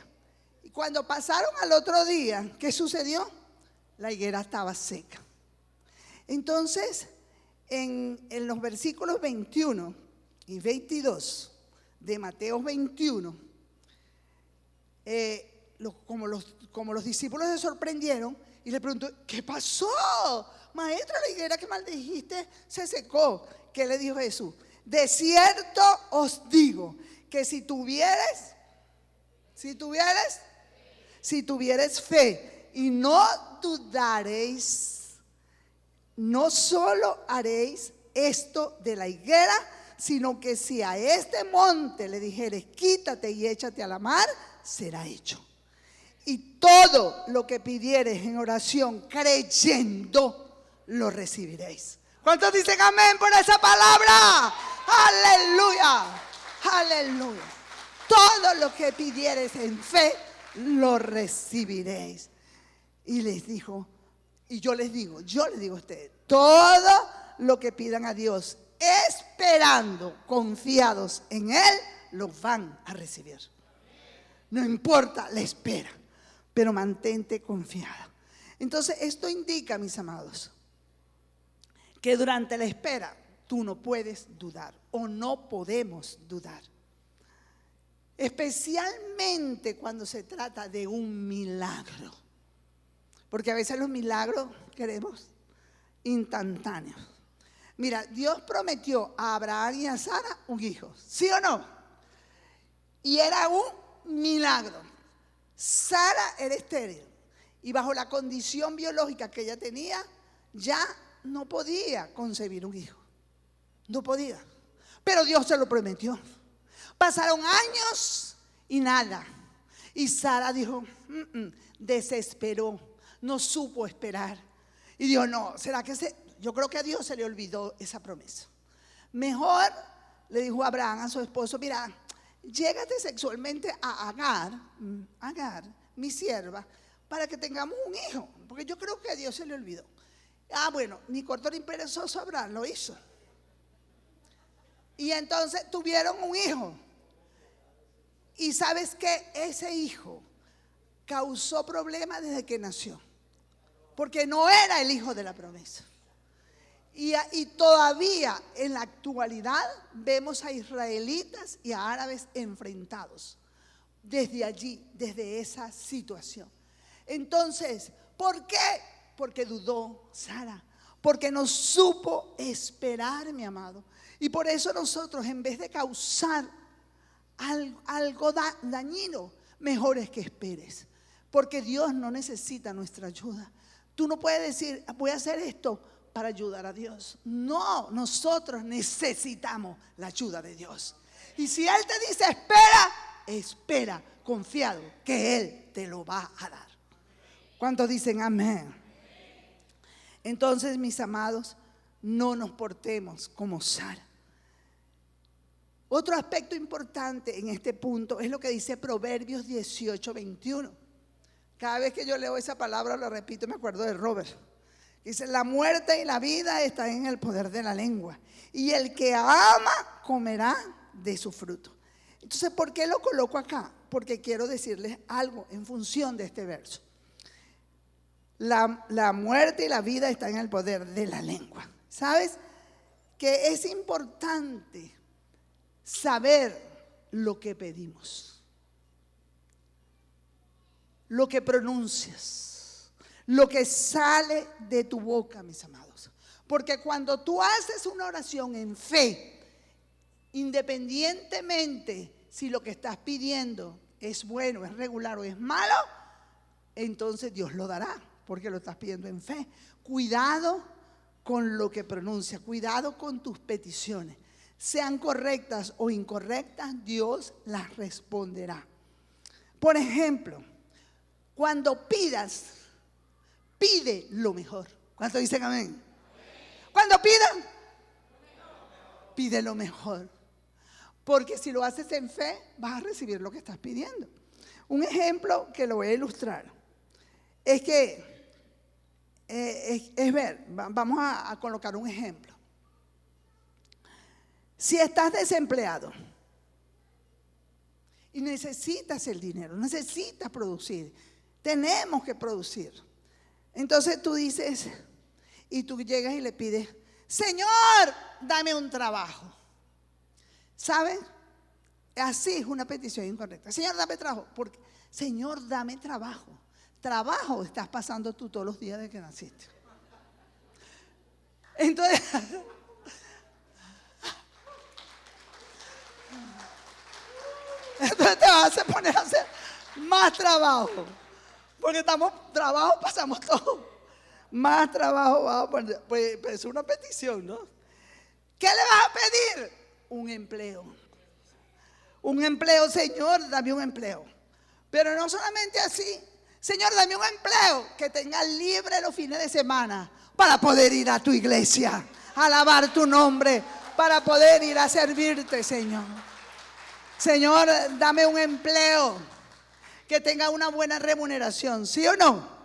Y cuando pasaron al otro día, ¿qué sucedió? La higuera estaba seca. Entonces, en los versículos 21 y 22 de Mateo 21, como los discípulos se sorprendieron y le preguntó, ¿qué pasó? Maestro, la higuera que maldijiste se secó. ¿Qué le dijo Jesús? De cierto os digo que si tuvieres fe y no dudaréis, no solo haréis esto de la higuera, sino que si a este monte le dijeres quítate y échate a la mar, será hecho. Y todo lo que pidieres en oración creyendo, lo recibiréis. ¿Cuántos dicen amén por esa palabra? Aleluya, aleluya. Todo lo que pidieres en fe, lo recibiréis. Y les dijo, y yo les digo a ustedes, todo lo que pidan a Dios, esperando, confiados en Él, lo van a recibir. No importa la espera, pero mantente confiada. Entonces esto indica, mis amados, que durante la espera tú no puedes dudar o no podemos dudar. Especialmente cuando se trata de un milagro. Porque a veces los milagros queremos instantáneos. Mira, Dios prometió a Abraham y a Sara un hijo, ¿sí o no? Y era un milagro. Sara era estéril y bajo la condición biológica que ella tenía, ya no podía concebir un hijo. No podía. Pero Dios se lo prometió. Pasaron años y nada. Y Sara dijo, desesperó, no supo esperar. Y dijo, no, ¿será que yo creo que a Dios se le olvidó esa promesa? Mejor le dijo a Abraham, a su esposo, mira, llégate sexualmente a Agar, mi sierva, para que tengamos un hijo. Porque yo creo que a Dios se le olvidó. Bueno, ni corto ni perezoso Abraham lo hizo. Y entonces tuvieron un hijo. Y sabes que ese hijo causó problemas desde que nació. Porque no era el hijo de la promesa. Y todavía en la actualidad vemos a israelitas y a árabes enfrentados. Desde allí, desde esa situación. Entonces, ¿por qué? Porque dudó Sara. Porque no supo esperar, mi amado. Y por eso nosotros, en vez de causar algo dañino, mejor es que esperes. Porque Dios no necesita nuestra ayuda. Tú no puedes decir, voy a hacer esto para ayudar a Dios. No, nosotros necesitamos la ayuda de Dios. Y si Él te dice espera confiado que Él te lo va a dar. ¿Cuántos dicen amén? Entonces, mis amados, no nos portemos como Sara. Otro aspecto importante en este punto es lo que dice Proverbios 18:21. Cada vez que yo leo esa palabra lo repito, me acuerdo de Robert. Dice, la muerte y la vida están en el poder de la lengua, y el que ama comerá de su fruto. Entonces, ¿por qué lo coloco acá? Porque quiero decirles algo en función de este verso. La muerte y la vida están en el poder de la lengua. ¿Sabes? Que es importante saber lo que pedimos, lo que pronuncias, lo que sale de tu boca, mis amados. Porque cuando tú haces una oración en fe, independientemente si lo que estás pidiendo es bueno, es regular o es malo, entonces Dios lo dará. porque lo estás pidiendo en fe. Cuidado con lo que pronuncias, cuidado con tus peticiones. Sean correctas o incorrectas, Dios las responderá. Por ejemplo, cuando pidas, pide lo mejor. ¿Cuántos dicen amén? Cuando pidan, pide lo mejor. Porque si lo haces en fe, vas a recibir lo que estás pidiendo. Un ejemplo que lo voy a ilustrar es que, vamos a colocar un ejemplo. Si estás desempleado y necesitas el dinero, necesitas producir, tenemos que producir. Entonces tú dices, y tú llegas y le pides, Señor, dame un trabajo. ¿Saben? Así es una petición incorrecta. Señor, dame trabajo. Porque, Señor, dame trabajo. Trabajo estás pasando tú todos los días desde que naciste. Entonces, te vas a poner a hacer más trabajo. Porque trabajo pasamos todos. Más trabajo vamos a poner. Pues es una petición, ¿no? ¿Qué le vas a pedir? Un empleo. Un empleo, Señor, dame un empleo. Pero no solamente así. Señor, dame un empleo que tenga libre los fines de semana para poder ir a tu iglesia, a alabar tu nombre, para poder ir a servirte, Señor. Señor, dame un empleo que tenga una buena remuneración, ¿sí o no?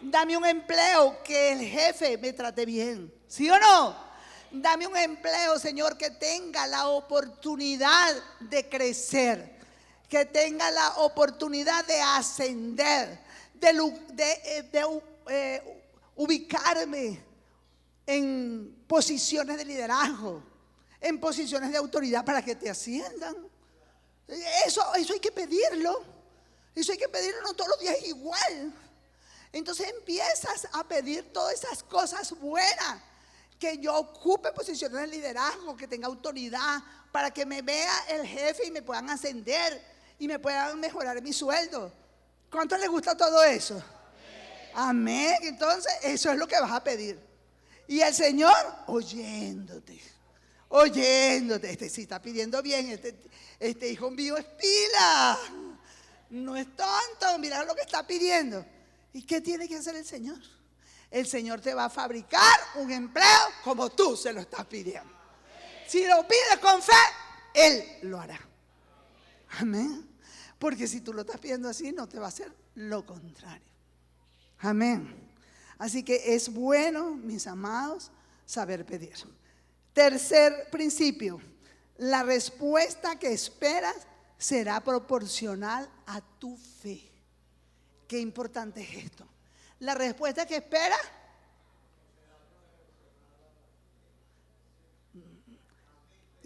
Dame un empleo que el jefe me trate bien, ¿sí o no? Dame un empleo, Señor, que tenga la oportunidad de crecer, que tenga la oportunidad de ascender, de ubicarme en posiciones de liderazgo, en posiciones de autoridad para que te asciendan. Eso hay que pedirlo. Eso hay que pedirlo, no todos los días igual. Entonces empiezas a pedir todas esas cosas buenas. Que yo ocupe posiciones de liderazgo, que tenga autoridad, para que me vea el jefe y me puedan ascender y me puedan mejorar mi sueldo. ¿Cuánto les gusta todo eso? Amén. Entonces eso es lo que vas a pedir. Y el Señor oyéndote. Este sí está pidiendo bien. Este hijo mío es pila. No es tonto. Mira lo que está pidiendo. ¿Y qué tiene que hacer el Señor? El Señor te va a fabricar un empleo como tú se lo estás pidiendo. Si lo pides con fe, Él lo hará. Amén. Porque si tú lo estás pidiendo así, no te va a hacer lo contrario. Amén. Así que es bueno, mis amados, saber pedir. Tercer principio, la respuesta que esperas será proporcional a tu fe. Qué importante es esto. La respuesta que esperas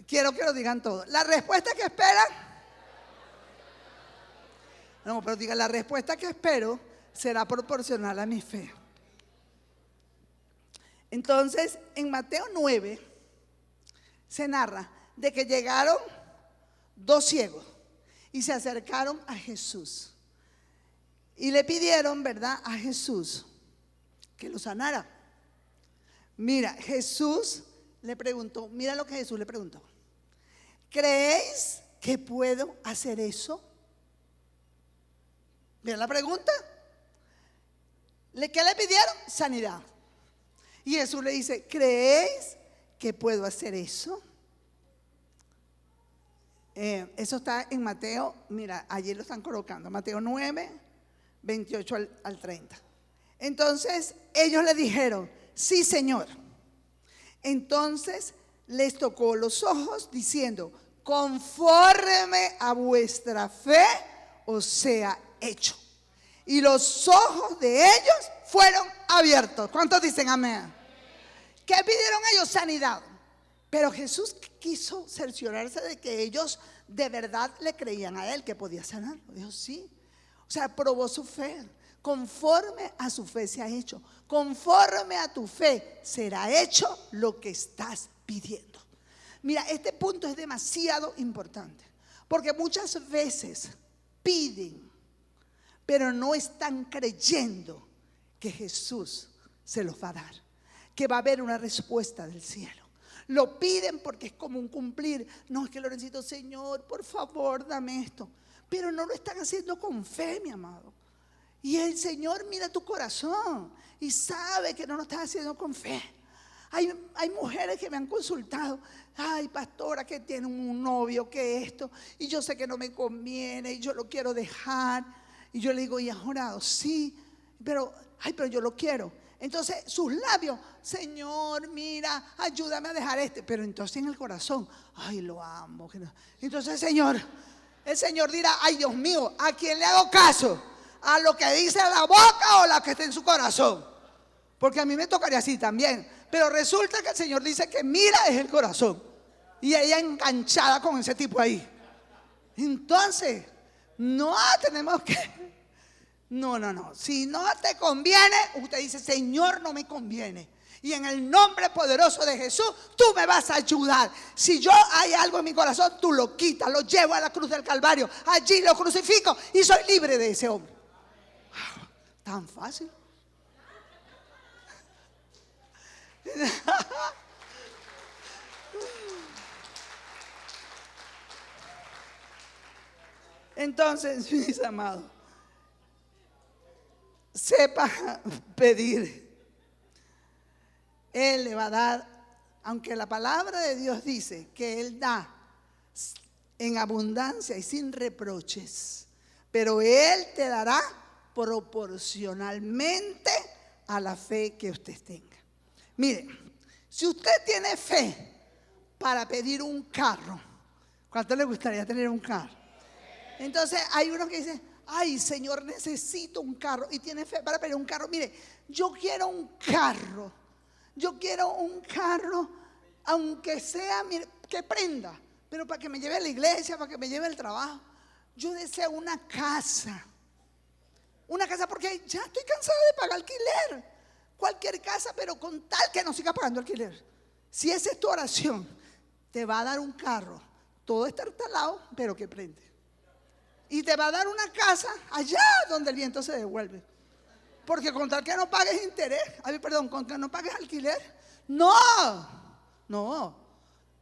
quiero que lo digan todos. La respuesta que esperan, no, pero diga, la respuesta que espero será proporcional a mi fe. Entonces, en Mateo 9 se narra de que llegaron dos ciegos y se acercaron a Jesús. Y le pidieron, ¿verdad?, a Jesús que lo sanara. Mira, Jesús le preguntó, mira lo que Jesús le preguntó. ¿Creéis que puedo hacer eso? Mira la pregunta. ¿Qué le pidieron? Sanidad. Y Jesús le dice, ¿creéis que puedo hacer eso? Eso está en Mateo, mira, allí lo están colocando, Mateo 9, 28 al 30. Entonces ellos le dijeron, sí, Señor. Entonces les tocó los ojos diciendo, conforme a vuestra fe os sea hecho. Y los ojos de ellos fueron abiertos. ¿Cuántos dicen amén? ¿Qué pidieron ellos? Sanidad. Pero Jesús quiso cerciorarse de que ellos de verdad le creían a Él que podía sanarlo. Dijo sí. O sea, probó su fe. Conforme a su fe se ha hecho. Conforme a tu fe será hecho lo que estás pidiendo. Mira, este punto es demasiado importante. Porque muchas veces piden, pero no están creyendo que Jesús se los va a dar, que va a haber una respuesta del cielo. Lo piden porque es como un cumplir. No, es que Lorencito, Señor, por favor, dame esto. Pero no lo están haciendo con fe, mi amado. Y el Señor mira tu corazón y sabe que no lo estás haciendo con fe. Hay mujeres que me han consultado. Ay, pastora, que tiene un novio, que esto, y yo sé que no me conviene y yo lo quiero dejar. Y yo le digo, ¿y has orado? Sí, pero yo lo quiero. Entonces sus labios, Señor, mira, ayúdame a dejar este. Pero entonces en el corazón, ay, lo amo. Entonces el Señor dirá, ay, Dios mío, ¿a quién le hago caso? ¿A lo que dice la boca o la que está en su corazón? Porque a mí me tocaría así también. Pero resulta que el Señor dice que mira es el corazón. Y ella enganchada con ese tipo ahí. Entonces, no tenemos que... No. Si no te conviene, usted dice, Señor, no me conviene. Y en el nombre poderoso de Jesús, tú me vas a ayudar. Si yo hay algo en mi corazón, tú lo quitas, lo llevo a la cruz del Calvario. Allí lo crucifico y soy libre de ese hombre. Tan fácil. Entonces, mis amados, sepa pedir. Él le va a dar, aunque la palabra de Dios dice que Él da en abundancia y sin reproches, pero Él te dará proporcionalmente a la fe que usted tenga. Mire, si usted tiene fe para pedir un carro, ¿cuánto le gustaría tener un carro? Entonces hay unos que dicen, ay, Señor, necesito un carro, y tiene fe para pedir un carro. Mire, yo quiero un carro, aunque sea, mire, que prenda, pero para que me lleve a la iglesia, para que me lleve al trabajo. Yo deseo una casa porque ya estoy cansada de pagar alquiler. Cualquier casa, pero con tal que no siga pagando alquiler. Si esa es tu oración, te va a dar un carro, todo estartalado, pero que prende. Y te va a dar una casa allá donde el viento se devuelve. Porque con tal que no pagues interés, con que no pagues alquiler, no.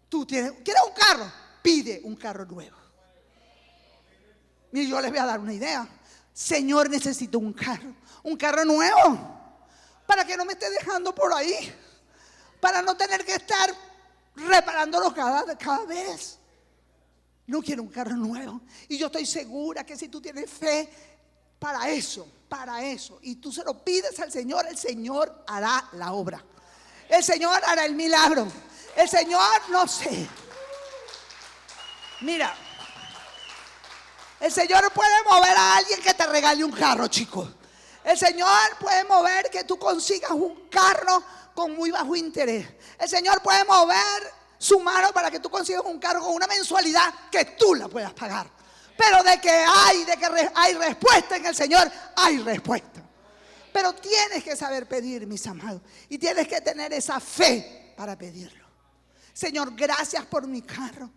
Tú quieres un carro, pide un carro nuevo. Y yo les voy a dar una idea. Señor, necesito un carro nuevo, para que no me esté dejando por ahí, para no tener que estar reparándolo cada vez. No quiero un carro nuevo. Y yo estoy segura que si tú tienes fe para eso, y tú se lo pides al Señor, el Señor hará la obra. El Señor hará el milagro. El Señor, no sé. Mira, el Señor puede mover a alguien que te regale un carro, chicos. El Señor puede mover que tú consigas un carro con muy bajo interés. El Señor puede mover su mano para que tú consigas un carro con una mensualidad que tú la puedas pagar. Pero de que hay respuesta en el Señor, hay respuesta. Pero tienes que saber pedir, mis amados, y tienes que tener esa fe para pedirlo. Señor, gracias por mi carro.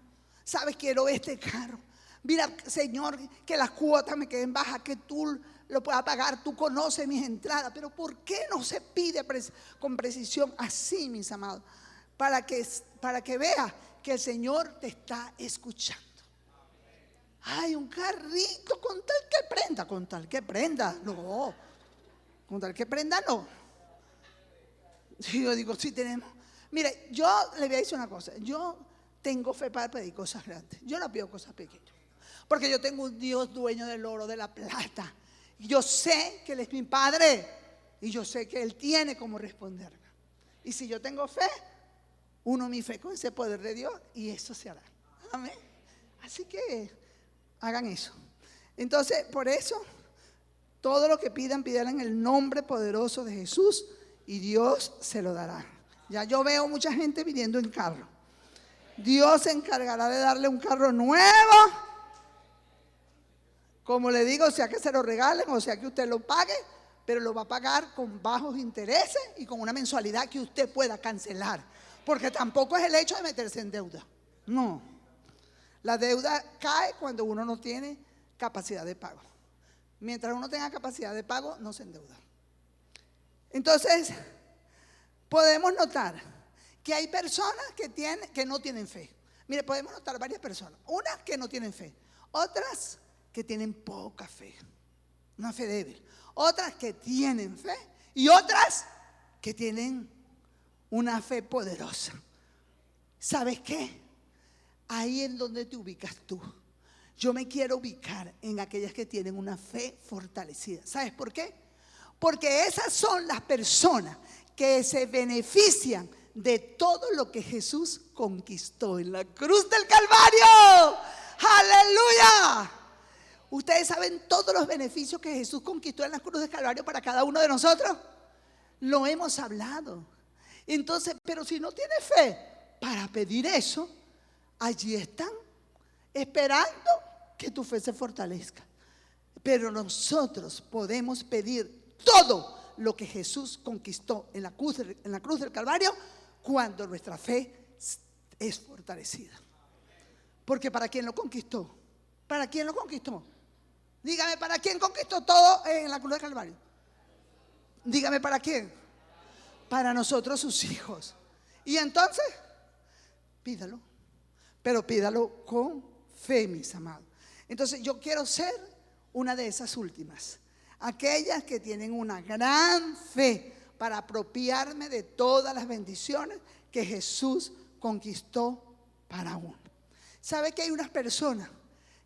Sabes, quiero este carro. Mira, Señor, que las cuotas me queden bajas, que tú lo puedas pagar. Tú conoces mis entradas. Pero ¿por qué no se pide con precisión así, mis amados? Para que veas que el Señor te está escuchando. Ay, un carrito con tal que prenda, no. Con tal que prenda, no. Yo digo, sí tenemos. Mire, yo le voy a decir una cosa. Yo tengo fe para pedir cosas grandes. Yo no pido cosas pequeñas. Porque yo tengo un Dios dueño del oro, de la plata. Y yo sé que Él es mi Padre. Y yo sé que Él tiene cómo responderme. Y si yo tengo fe, uno mi fe con ese poder de Dios y eso se hará. Amén. Así que hagan eso. Entonces, por eso, todo lo que pidan en el nombre poderoso de Jesús y Dios se lo dará. Ya yo veo mucha gente pidiendo un carro. Dios se encargará de darle un carro nuevo. Como le digo, sea que se lo regalen o sea que usted lo pague, pero lo va a pagar con bajos intereses y con una mensualidad que usted pueda cancelar. Porque tampoco es el hecho de meterse en deuda. No. La deuda cae cuando uno no tiene capacidad de pago. Mientras uno tenga capacidad de pago, no se endeuda. Entonces, podemos notar que hay personas que no tienen fe. Mire, podemos notar varias personas. Unas que no tienen fe, otras que tienen poca fe, una fe débil. Otras que tienen fe y otras que tienen una fe poderosa. ¿Sabes qué? Ahí es donde te ubicas tú. Yo me quiero ubicar en aquellas que tienen una fe fortalecida. ¿Sabes por qué? Porque esas son las personas que se benefician de todo lo que Jesús conquistó en la cruz del Calvario. ¡Aleluya! ¿Ustedes saben todos los beneficios que Jesús conquistó en la cruz del Calvario para cada uno de nosotros? Lo hemos hablado. Entonces, pero si no tienes fe para pedir eso, allí están, esperando que tu fe se fortalezca. Pero nosotros podemos pedir todo lo que Jesús conquistó en la cruz del Calvario cuando nuestra fe es fortalecida. Porque ¿para quién lo conquistó? ¿Para quién lo conquistó? Dígame, ¿para quién conquistó todo en la cruz del Calvario? Dígame, ¿para quién? Para nosotros, sus hijos. Y entonces, pídalo. Pero pídalo con fe, mis amados. Entonces, yo quiero ser una de esas últimas. Aquellas que tienen una gran fe para apropiarme de todas las bendiciones que Jesús conquistó para uno. ¿Sabe que hay unas personas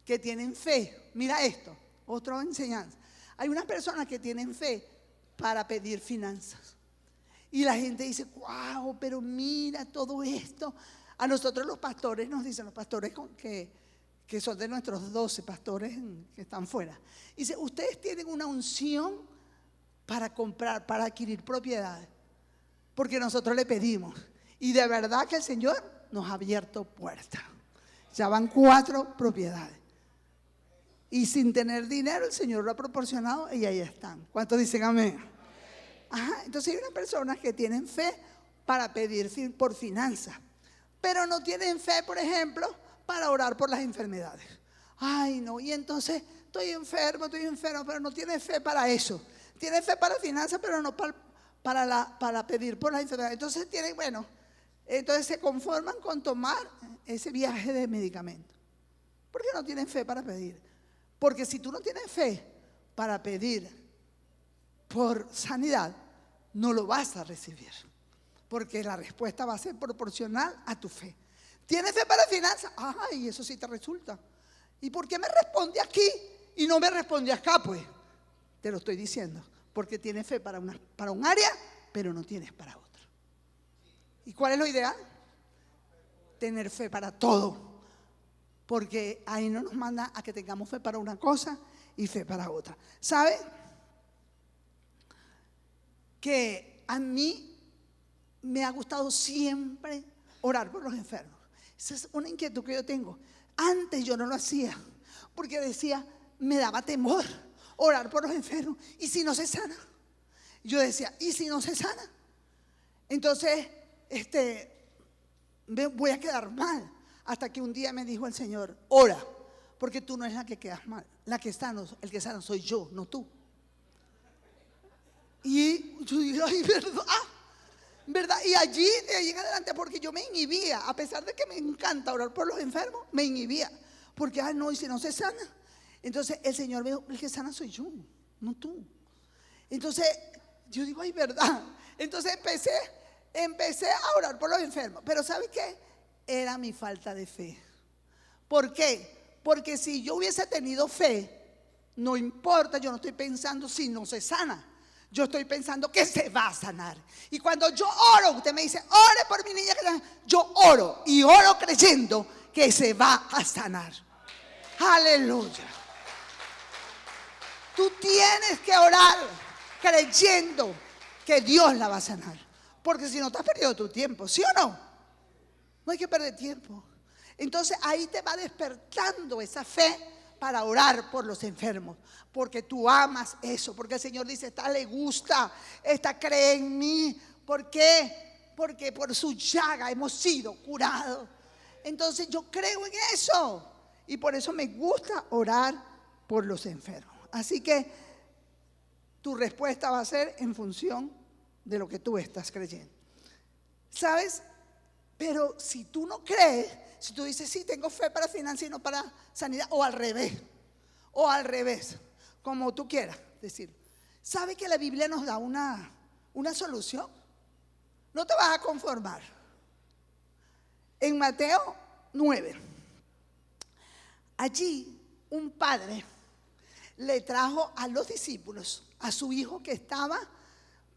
que tienen fe? Mira esto, otra enseñanza. Hay unas personas que tienen fe para pedir finanzas. Y la gente dice, wow, pero mira todo esto. A nosotros los pastores nos dicen, los pastores que son de nuestros 12 pastores que están fuera. Dice, ustedes tienen una unción para comprar, para adquirir propiedades. Porque nosotros le pedimos. Y de verdad que el Señor nos ha abierto puertas. Ya van 4 propiedades. Y sin tener dinero, el Señor lo ha proporcionado y ahí están. ¿Cuántos dicen amén? Ajá, entonces hay unas personas que tienen fe para pedir por finanzas. Pero no tienen fe, por ejemplo, para orar por las enfermedades. Ay, no, y entonces estoy enfermo, pero no tiene fe para eso. Tiene fe para finanzas, pero no para pedir por las enfermedades. Entonces entonces se conforman con tomar ese viaje de medicamento. Porque no tienen fe para pedir. Porque si tú no tienes fe para pedir por sanidad, no lo vas a recibir. Porque la respuesta va a ser proporcional a tu fe. ¿Tienes fe para finanzas? Ay, eso sí te resulta. ¿Y por qué me responde aquí y no me responde acá? Pues te lo estoy diciendo. Porque tienes fe para un área, pero no tienes para otra. ¿Y cuál es lo ideal? Tener fe para todo. Porque ahí no nos manda a que tengamos fe para una cosa y fe para otra. ¿Sabe? Que a mí me ha gustado siempre orar por los enfermos. Esa es una inquietud que yo tengo. Antes yo no lo hacía porque decía, me daba temor orar por los enfermos. ¿Y si no se sana? Yo decía, ¿y si no se sana? Entonces, voy a quedar mal. Hasta que un día me dijo el Señor, ora, porque tú no eres la que quedas mal. El que sana soy yo, no tú. Y yo dije, ay, ¿verdad? Y allí, de allí en adelante, porque yo me inhibía, a pesar de que me encanta orar por los enfermos, me inhibía. Porque, no, y si no se sana. Entonces el Señor me dijo, el que sana soy yo, no tú. Entonces yo digo, ay, ¿verdad? Entonces empecé a orar por los enfermos. Pero ¿sabe qué? Era mi falta de fe. ¿Por qué? Porque si yo hubiese tenido fe, no importa, yo no estoy pensando si no se sana. Yo estoy pensando que se va a sanar. Y cuando yo oro, usted me dice, ore por mi niña que sana. Yo oro y oro creyendo que se va a sanar. Aleluya. Tú tienes que orar creyendo que Dios la va a sanar. Porque si no, te has perdido tu tiempo, ¿sí o no? No hay que perder tiempo. Entonces ahí te va despertando esa fe para orar por los enfermos. Porque tú amas eso. Porque el Señor dice, esta le gusta, esta cree en mí. ¿Por qué? Porque por su llaga hemos sido curados. Entonces yo creo en eso. Y por eso me gusta orar por los enfermos. Así que tu respuesta va a ser en función de lo que tú estás creyendo. ¿Sabes? Pero si tú no crees, si tú dices, sí, tengo fe para finanzas y no para sanidad, o al revés, como tú quieras decir. ¿Sabe que la Biblia nos da una solución? No te vas a conformar. En Mateo 9, allí un padre le trajo a los discípulos a su hijo que estaba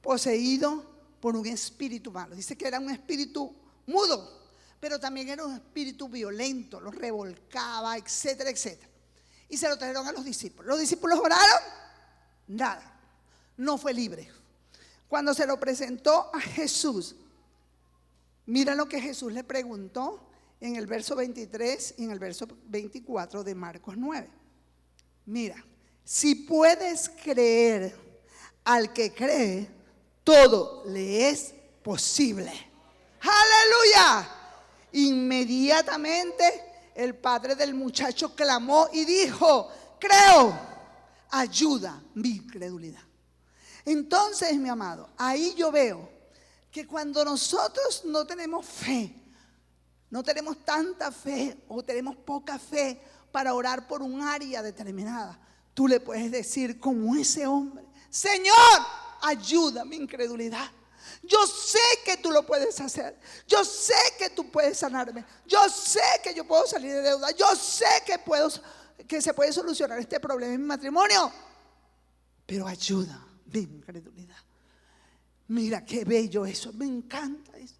poseído por un espíritu malo. Dice que era un espíritu mudo, pero también era un espíritu violento, lo revolcaba, etcétera, etcétera. Y se lo trajeron a los discípulos. Los discípulos oraron, nada, no fue libre. Cuando se lo presentó a Jesús, mira lo que Jesús le preguntó en el verso 23 y en el verso 24 de Marcos 9. Mira, si puedes creer, al que cree, todo le es posible. ¡Aleluya! Inmediatamente el padre del muchacho clamó y dijo: creo, ayuda mi incredulidad. Entonces, mi amado, ahí yo veo que cuando nosotros no tenemos fe, no tenemos tanta fe o tenemos poca fe para orar por un área determinada, tú le puedes decir como ese hombre: Señor, ayuda mi incredulidad. Yo sé que tú lo puedes hacer. Yo sé que tú puedes sanarme. Yo sé que yo puedo salir de deuda. Yo sé que se puede solucionar este problema en mi matrimonio. Pero ayuda mi incredulidad. Mira qué bello eso. Me encanta eso.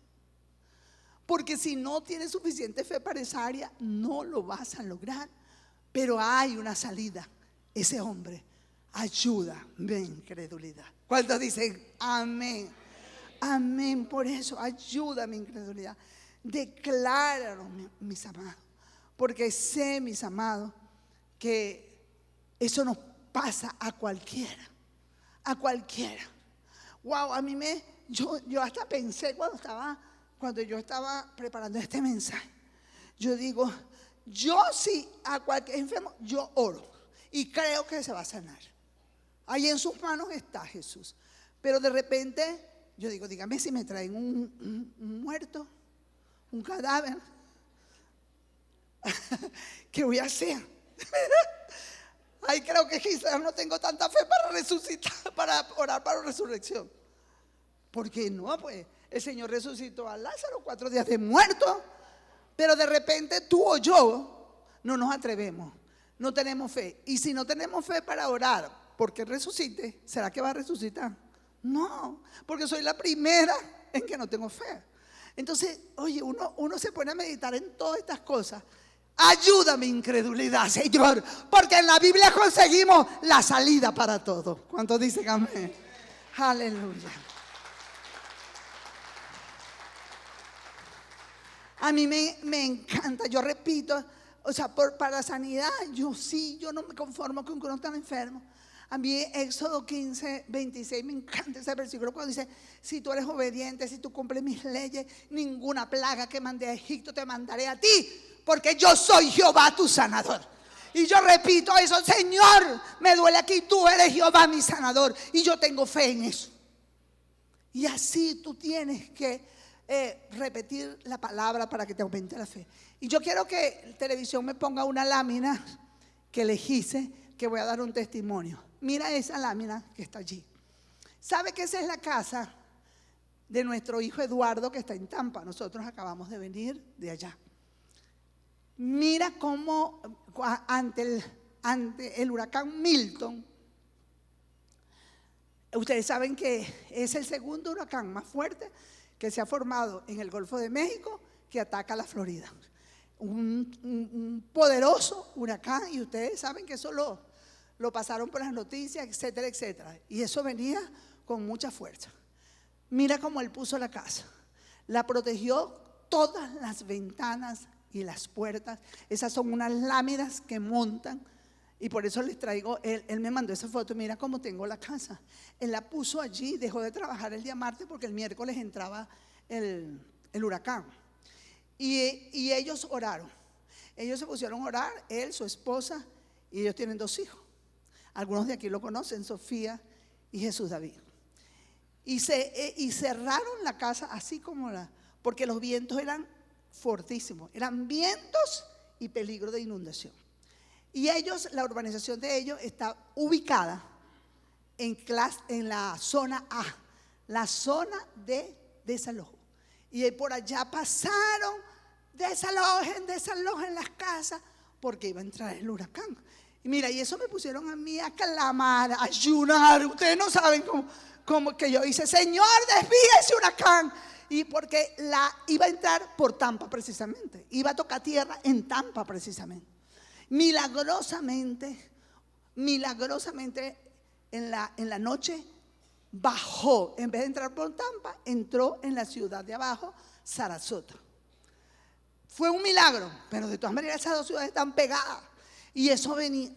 Porque si no tienes suficiente fe para esa área, no lo vas a lograr. Pero hay una salida. Ese hombre, ayuda mi incredulidad. ¿Cuántos dicen amén? Amén. Por eso, ayuda mi incredulidad. Decláralo, mis amados. Porque sé, mis amados, que eso nos pasa a cualquiera. A cualquiera. Wow, a mí yo hasta pensé cuando yo estaba preparando este mensaje. Yo digo, yo sí a cualquier enfermo, yo oro. Y creo que se va a sanar. Ahí en sus manos está Jesús. Pero de repente yo digo, dígame si me traen un muerto, un cadáver, ¿qué voy a hacer? Ahí creo que quizás no tengo tanta fe para resucitar, para orar para resurrección. Porque no, pues el Señor resucitó a Lázaro 4 días de muerto. Pero de repente tú o yo no nos atrevemos, no tenemos fe. Y si no tenemos fe para orar porque resucite, ¿será que va a resucitar? No, porque soy la primera en que no tengo fe. Entonces, oye, uno se pone a meditar en todas estas cosas. Ayuda mi incredulidad, Señor, porque en la Biblia conseguimos la salida para todo. ¿Cuántos dicen amén? Aleluya. A mí me encanta, yo repito, o sea, para la sanidad, yo no me conformo con que uno está enfermo. A mí Éxodo 15, 26, me encanta ese versículo cuando dice: si tú eres obediente, si tú cumples mis leyes, ninguna plaga que mandé a Egipto te mandaré a ti, porque yo soy Jehová tu sanador. Y yo repito eso: Señor, me duele aquí, tú eres Jehová mi sanador. Y yo tengo fe en eso. Y así tú tienes que repetir la palabra para que te aumente la fe. Y yo quiero que televisión me ponga una lámina que elegiste, que voy a dar un testimonio. Mira esa lámina que está allí. ¿Sabe que esa es la casa de nuestro hijo Eduardo, que está en Tampa? Nosotros acabamos de venir de allá. Mira cómo ante el huracán Milton, ustedes saben que es el segundo huracán más fuerte que se ha formado en el Golfo de México, que ataca a la Florida. Un poderoso huracán, y ustedes saben que eso lo pasaron por las noticias, etcétera, etcétera. Y eso venía con mucha fuerza. Mira cómo él puso la casa. La protegió todas las ventanas y las puertas. Esas son unas láminas que montan. Y por eso les traigo, él me mandó esa foto. Mira cómo tengo la casa. Él la puso allí, dejó de trabajar el día martes porque el miércoles entraba el huracán. Y ellos oraron. Ellos se pusieron a orar, él, su esposa, y ellos tienen 2 hijos. Algunos de aquí lo conocen, Sofía y Jesús David. y cerraron la casa así como porque los vientos eran fortísimos, eran vientos y peligro de inundación. Y la urbanización de ellos está ubicada en la zona A, la zona de desalojo. Y por allá pasaron, desalojen las casas, porque iba a entrar el huracán. Y mira, y eso me pusieron a mí a clamar, a ayunar. Ustedes no saben cómo que yo hice, Señor, desvía ese huracán. Y porque iba a entrar por Tampa precisamente, iba a tocar tierra en Tampa precisamente. Milagrosamente en la noche bajó, en vez de entrar por Tampa, entró en la ciudad de abajo, Sarasota. Fue un milagro, pero de todas maneras esas dos ciudades están pegadas. Y eso venía.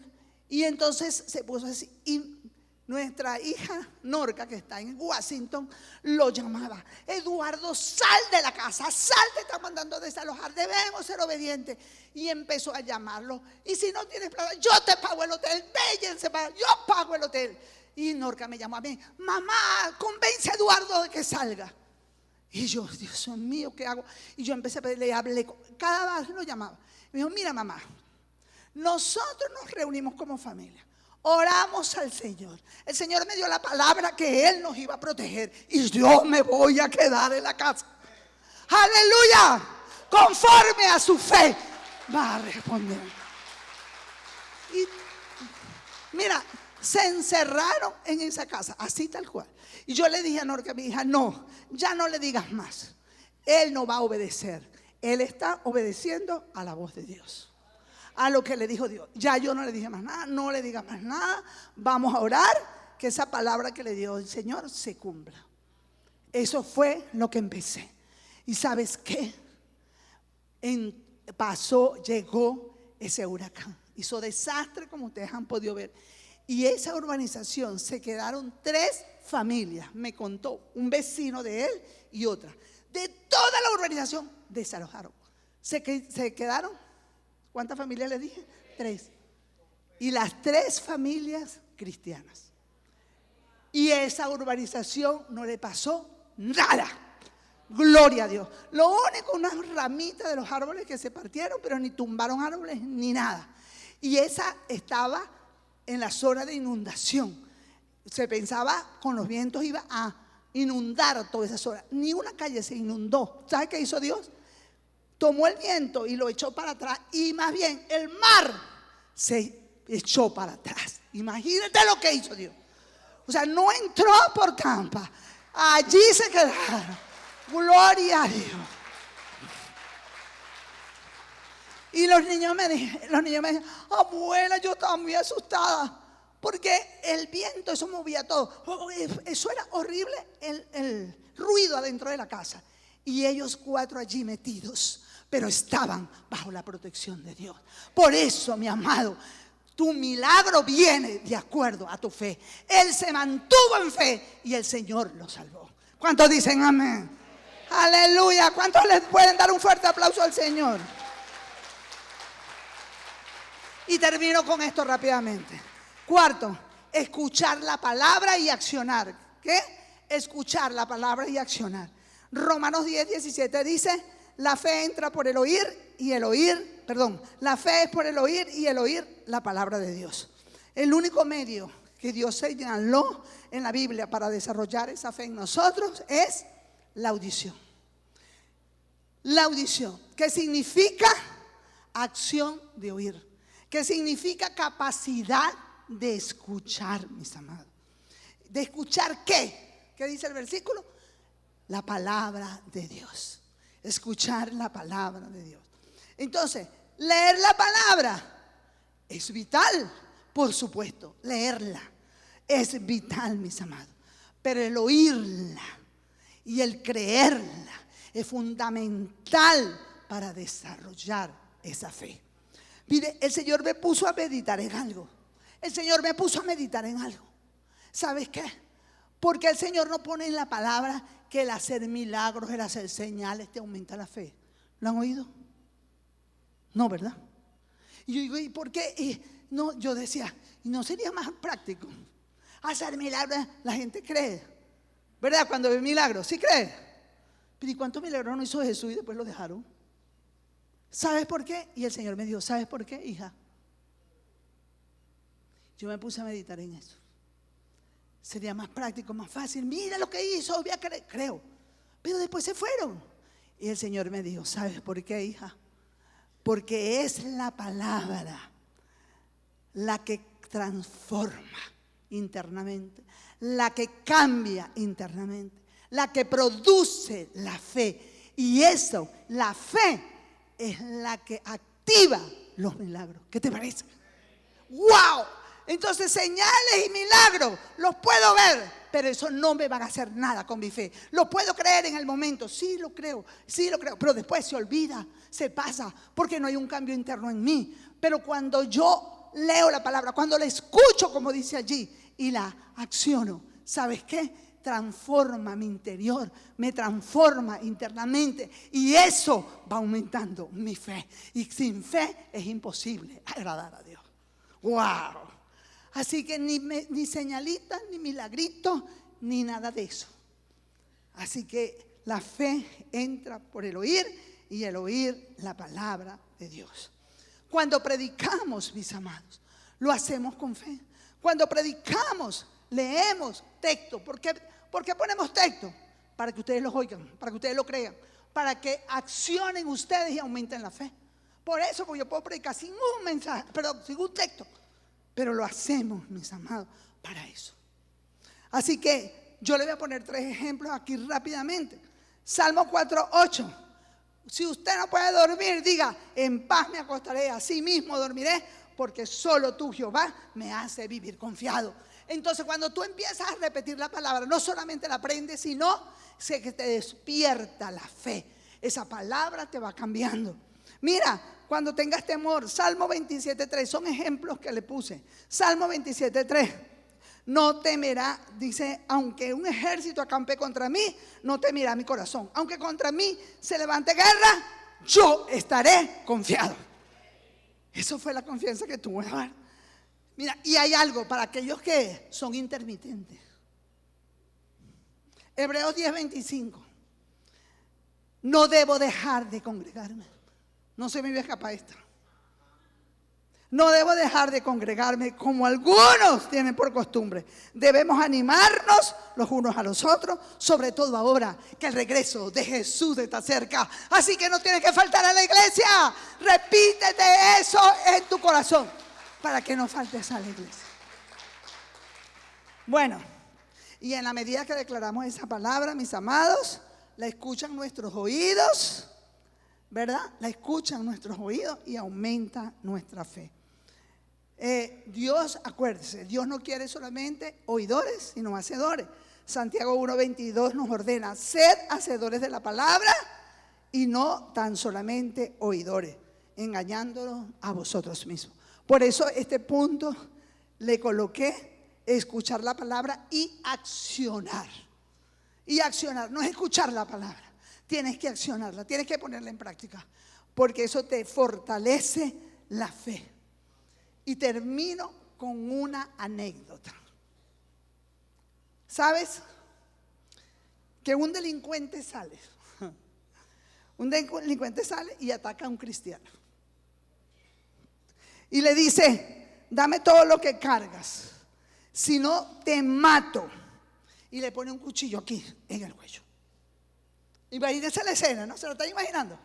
Y entonces se puso así. Y nuestra hija Norca, que está en Washington, lo llamaba: Eduardo, sal de la casa, sal, te está mandando a desalojar, debemos ser obedientes. Y empezó a llamarlo: y si no tienes plata, yo te pago el hotel, véyense, yo pago el hotel. Y Norca me llamó a mí: mamá, convence a Eduardo de que salga. Y yo, Dios mío, ¿qué hago? Y yo empecé a pedirle, hablé, cada vez lo llamaba. Me dijo: mira, mamá, nosotros nos reunimos como familia, oramos al Señor. El Señor me dio la palabra que Él nos iba a proteger, y yo me voy a quedar en la casa. Aleluya, conforme a su fe va a responder. Y mira, se encerraron en esa casa, así tal cual. Y yo le dije a Norca, a mi hija: no, ya no le digas más. Él no va a obedecer. Él está obedeciendo a la voz de Dios, a lo que le dijo Dios. Ya yo no le dije más nada, no le digas más nada. Vamos a orar que esa palabra que le dio el Señor se cumpla. Eso fue lo que empecé. ¿Y sabes qué? Llegó ese huracán. Hizo desastre, como ustedes han podido ver. Y esa urbanización se quedaron 3 familias. Me contó un vecino de él y otra. De toda la urbanización desalojaron. Se quedaron, ¿cuántas familias les dije? 3. Y las 3 familias cristianas. Y esa urbanización no le pasó nada. Gloria a Dios. Lo único, unas ramitas de los árboles que se partieron, pero ni tumbaron árboles ni nada. Y esa estaba en la zona de inundación. Se pensaba con los vientos iba a inundar toda esa zona. Ni una calle se inundó. ¿Sabe qué hizo Dios? Tomó el viento y lo echó para atrás, y más bien el mar se echó para atrás. Imagínate lo que hizo Dios. O sea, no entró por Tampa, allí se quedaron. Gloria a Dios. Y los niños me dijeron: abuela, yo estaba muy asustada, porque el viento, eso movía todo. Eso era horrible, el ruido adentro de la casa. Y ellos 4 allí metidos, pero estaban bajo la protección de Dios. Por eso, mi amado, tu milagro viene de acuerdo a tu fe. Él se mantuvo en fe y el Señor lo salvó. ¿Cuántos dicen amén? Aleluya. ¿Cuántos les pueden dar un fuerte aplauso al Señor? Y termino con esto rápidamente. 4, escuchar la palabra y accionar. ¿Qué? Escuchar la palabra y accionar. Romanos 10:17 dice: la fe entra por el oír y el oír, la fe es por el oír y el oír la palabra de Dios. El único medio que Dios señaló en la Biblia para desarrollar esa fe en nosotros es la audición. La audición, que significa acción de oír, que significa capacidad de escuchar, mis amados. ¿De escuchar qué? ¿Qué dice el versículo? La palabra de Dios. Escuchar la palabra de Dios. Entonces, leer la palabra es vital, por supuesto. Leerla es vital, mis amados. Pero el oírla y el creerla es fundamental para desarrollar esa fe. Mire, el Señor me puso a meditar en algo. ¿Sabes qué? Porque el Señor no pone en la palabra que el hacer milagros, el hacer señales te aumenta la fe. ¿Lo han oído? No, ¿verdad? Y yo digo: ¿y por qué? No, yo decía, ¿y no sería más práctico hacer milagros? La gente cree, ¿verdad? Cuando ve milagros, ¿sí cree? Pero ¿y cuántos milagros no hizo Jesús y después lo dejaron? ¿Sabes por qué? Y el Señor me dijo, ¿sabes por qué, hija? Yo me puse a meditar en eso. Sería más práctico, más fácil. Mira lo que hizo, voy a creer. Creo. Pero después se fueron. Y el Señor me dijo, ¿sabes por qué, hija? Porque es la palabra la que transforma internamente, la que cambia internamente, la que produce la fe. Y eso, la fe, es la que activa los milagros. ¿Qué te parece? ¡Wow! Entonces señales y milagros los puedo ver, pero eso no me van a hacer nada con mi fe. Lo puedo creer en el momento, sí lo creo, pero después se olvida, se pasa, porque no hay un cambio interno en mí. Pero cuando yo leo la palabra, cuando la escucho como dice allí y la acciono, ¿sabes qué? Transforma mi interior, me transforma internamente, y eso va aumentando mi fe. Y sin fe es imposible agradar a Dios. ¡Wow! Así que ni señalitas, ni milagritos, ni nada de eso. Así que la fe entra por el oír, y el oír la palabra de Dios. Cuando predicamos, mis amados, lo hacemos con fe. Cuando predicamos, leemos texto. ¿Por qué ponemos texto? Para que ustedes lo oigan, para que ustedes lo crean, para que accionen ustedes y aumenten la fe. Por eso, porque yo puedo predicar sin un mensaje, sin un texto. Pero lo hacemos, mis amados, para eso. Así que yo le voy a poner 3 ejemplos aquí rápidamente. Salmo 4:8. Si usted no puede dormir, diga: en paz me acostaré, así mismo dormiré, porque solo tú, Jehová, me hace vivir confiado. Entonces, cuando tú empiezas a repetir la palabra, no solamente la aprendes, sino que te despierta la fe. Esa palabra te va cambiando. Mira, cuando tengas temor, Salmo 27:3, son ejemplos que le puse. Salmo 27:3, no temerá, dice, aunque un ejército acampe contra mí, no temerá mi corazón. Aunque contra mí se levante guerra, yo estaré confiado. Eso fue la confianza que tuvo David. Mira, y hay algo para aquellos que son intermitentes. Hebreos 10:25, no debo dejar de congregarme. No se me iba a escapar esta. No debo dejar de congregarme como algunos tienen por costumbre. Debemos animarnos los unos a los otros, sobre todo ahora que el regreso de Jesús está cerca. Así que no tienes que faltar a la iglesia. Repítete eso en tu corazón para que no faltes a la iglesia. Bueno, y en la medida que declaramos esa palabra, mis amados, la escuchan nuestros oídos, ¿verdad? La escuchan nuestros oídos y aumenta nuestra fe. Dios, acuérdese, Dios no quiere solamente oidores, sino hacedores. Santiago 1:22 nos ordena: sed hacedores de la palabra y no tan solamente oidores, engañándolos a vosotros mismos. Por eso este punto le coloqué: escuchar la palabra y accionar. Y accionar no es escuchar la palabra, tienes que accionarla, tienes que ponerla en práctica, porque eso te fortalece la fe. Y termino con una anécdota. ¿Sabes? Que un delincuente sale y ataca a un cristiano. Y le dice: dame todo lo que cargas, si no te mato. Y le pone un cuchillo aquí en el cuello. Imagínense la escena, ¿no? ¿Se lo están imaginando?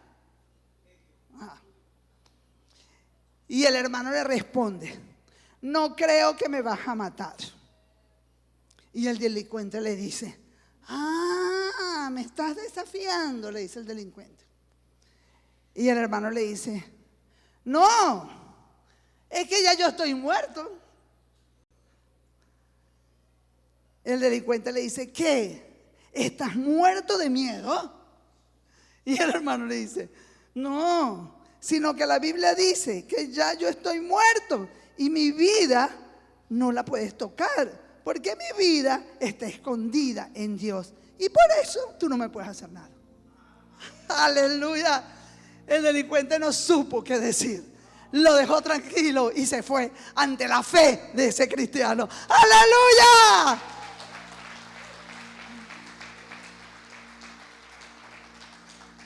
Y el hermano le responde: no creo que me vas a matar. Y el delincuente le dice: me estás desafiando, le dice el delincuente. Y el hermano le dice: no, es que ya yo estoy muerto. El delincuente le dice: ¿qué? ¿Estás muerto de miedo? Y el hermano le dice: no, sino que la Biblia dice que ya yo estoy muerto y mi vida no la puedes tocar, porque mi vida está escondida en Dios, y por eso tú no me puedes hacer nada. Aleluya. El delincuente no supo qué decir, lo dejó tranquilo y se fue ante la fe de ese cristiano. ¡Aleluya!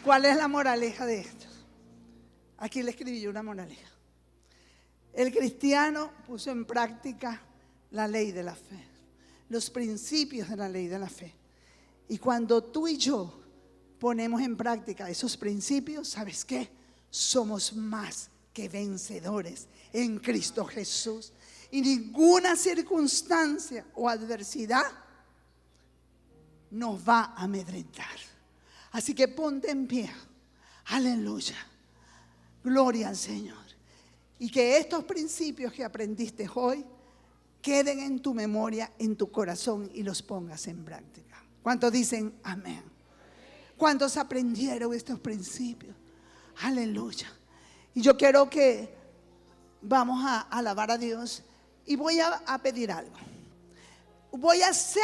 ¿Cuál es la moraleja de esto? Aquí le escribí yo una moraleja. El cristiano puso en práctica la ley de la fe, los principios de la ley de la fe. Y cuando tú y yo ponemos en práctica esos principios, ¿sabes qué? Somos más que vencedores en Cristo Jesús. Y ninguna circunstancia o adversidad nos va a amedrentar. Así que ponte en pie. Aleluya. Gloria al Señor. Y que estos principios que aprendiste hoy queden en tu memoria, en tu corazón, y los pongas en práctica. ¿Cuántos dicen amén? ¿Cuántos aprendieron estos principios? Aleluya. Y yo quiero que vamos a alabar a Dios y voy a pedir algo. Voy a hacer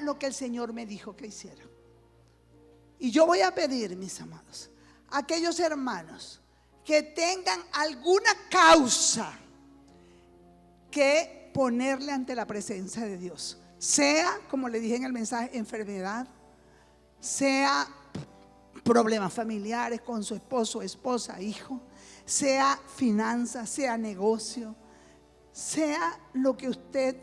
lo que el Señor me dijo que hiciera. Y yo voy a pedir, mis amados, a aquellos hermanos que tengan alguna causa que ponerle ante la presencia de Dios. Sea, como le dije en el mensaje, enfermedad, sea problemas familiares con su esposo, esposa, hijo, sea finanzas, sea negocio, sea lo que usted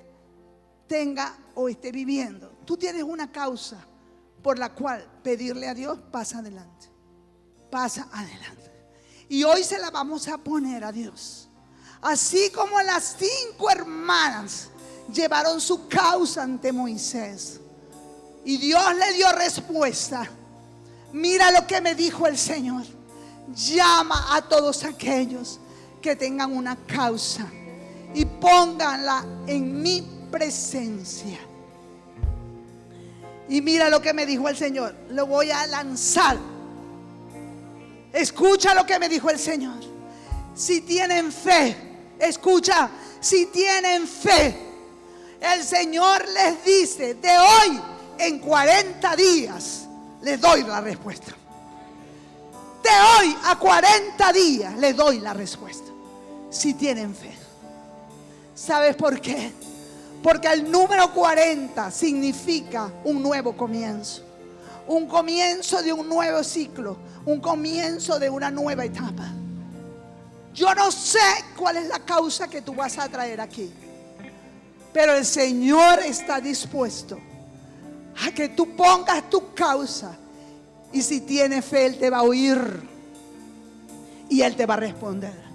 tenga o esté viviendo. Tú tienes una causa por la cual pedirle a Dios, pasa adelante. Pasa adelante. Y hoy se la vamos a poner a Dios. Así como las 5 hermanas llevaron su causa ante Moisés y Dios le dio respuesta. Mira lo que me dijo el Señor. Llama a todos aquellos que tengan una causa y pónganla en mi presencia. Y mira lo que me dijo el Señor. Lo voy a lanzar. Escucha lo que me dijo el Señor. Si tienen fe, escucha, si tienen fe, el Señor les dice: de hoy en 40 días les doy la respuesta. De hoy a 40 días les doy la respuesta. Si tienen fe. ¿Sabes por qué? Porque el número 40 significa un nuevo comienzo. Un comienzo de un nuevo ciclo. Un comienzo de una nueva etapa. Yo no sé cuál es la causa que tú vas a traer aquí, pero el Señor está dispuesto a que tú pongas tu causa. Y si tienes fe, Él te va a oír y Él te va a responder.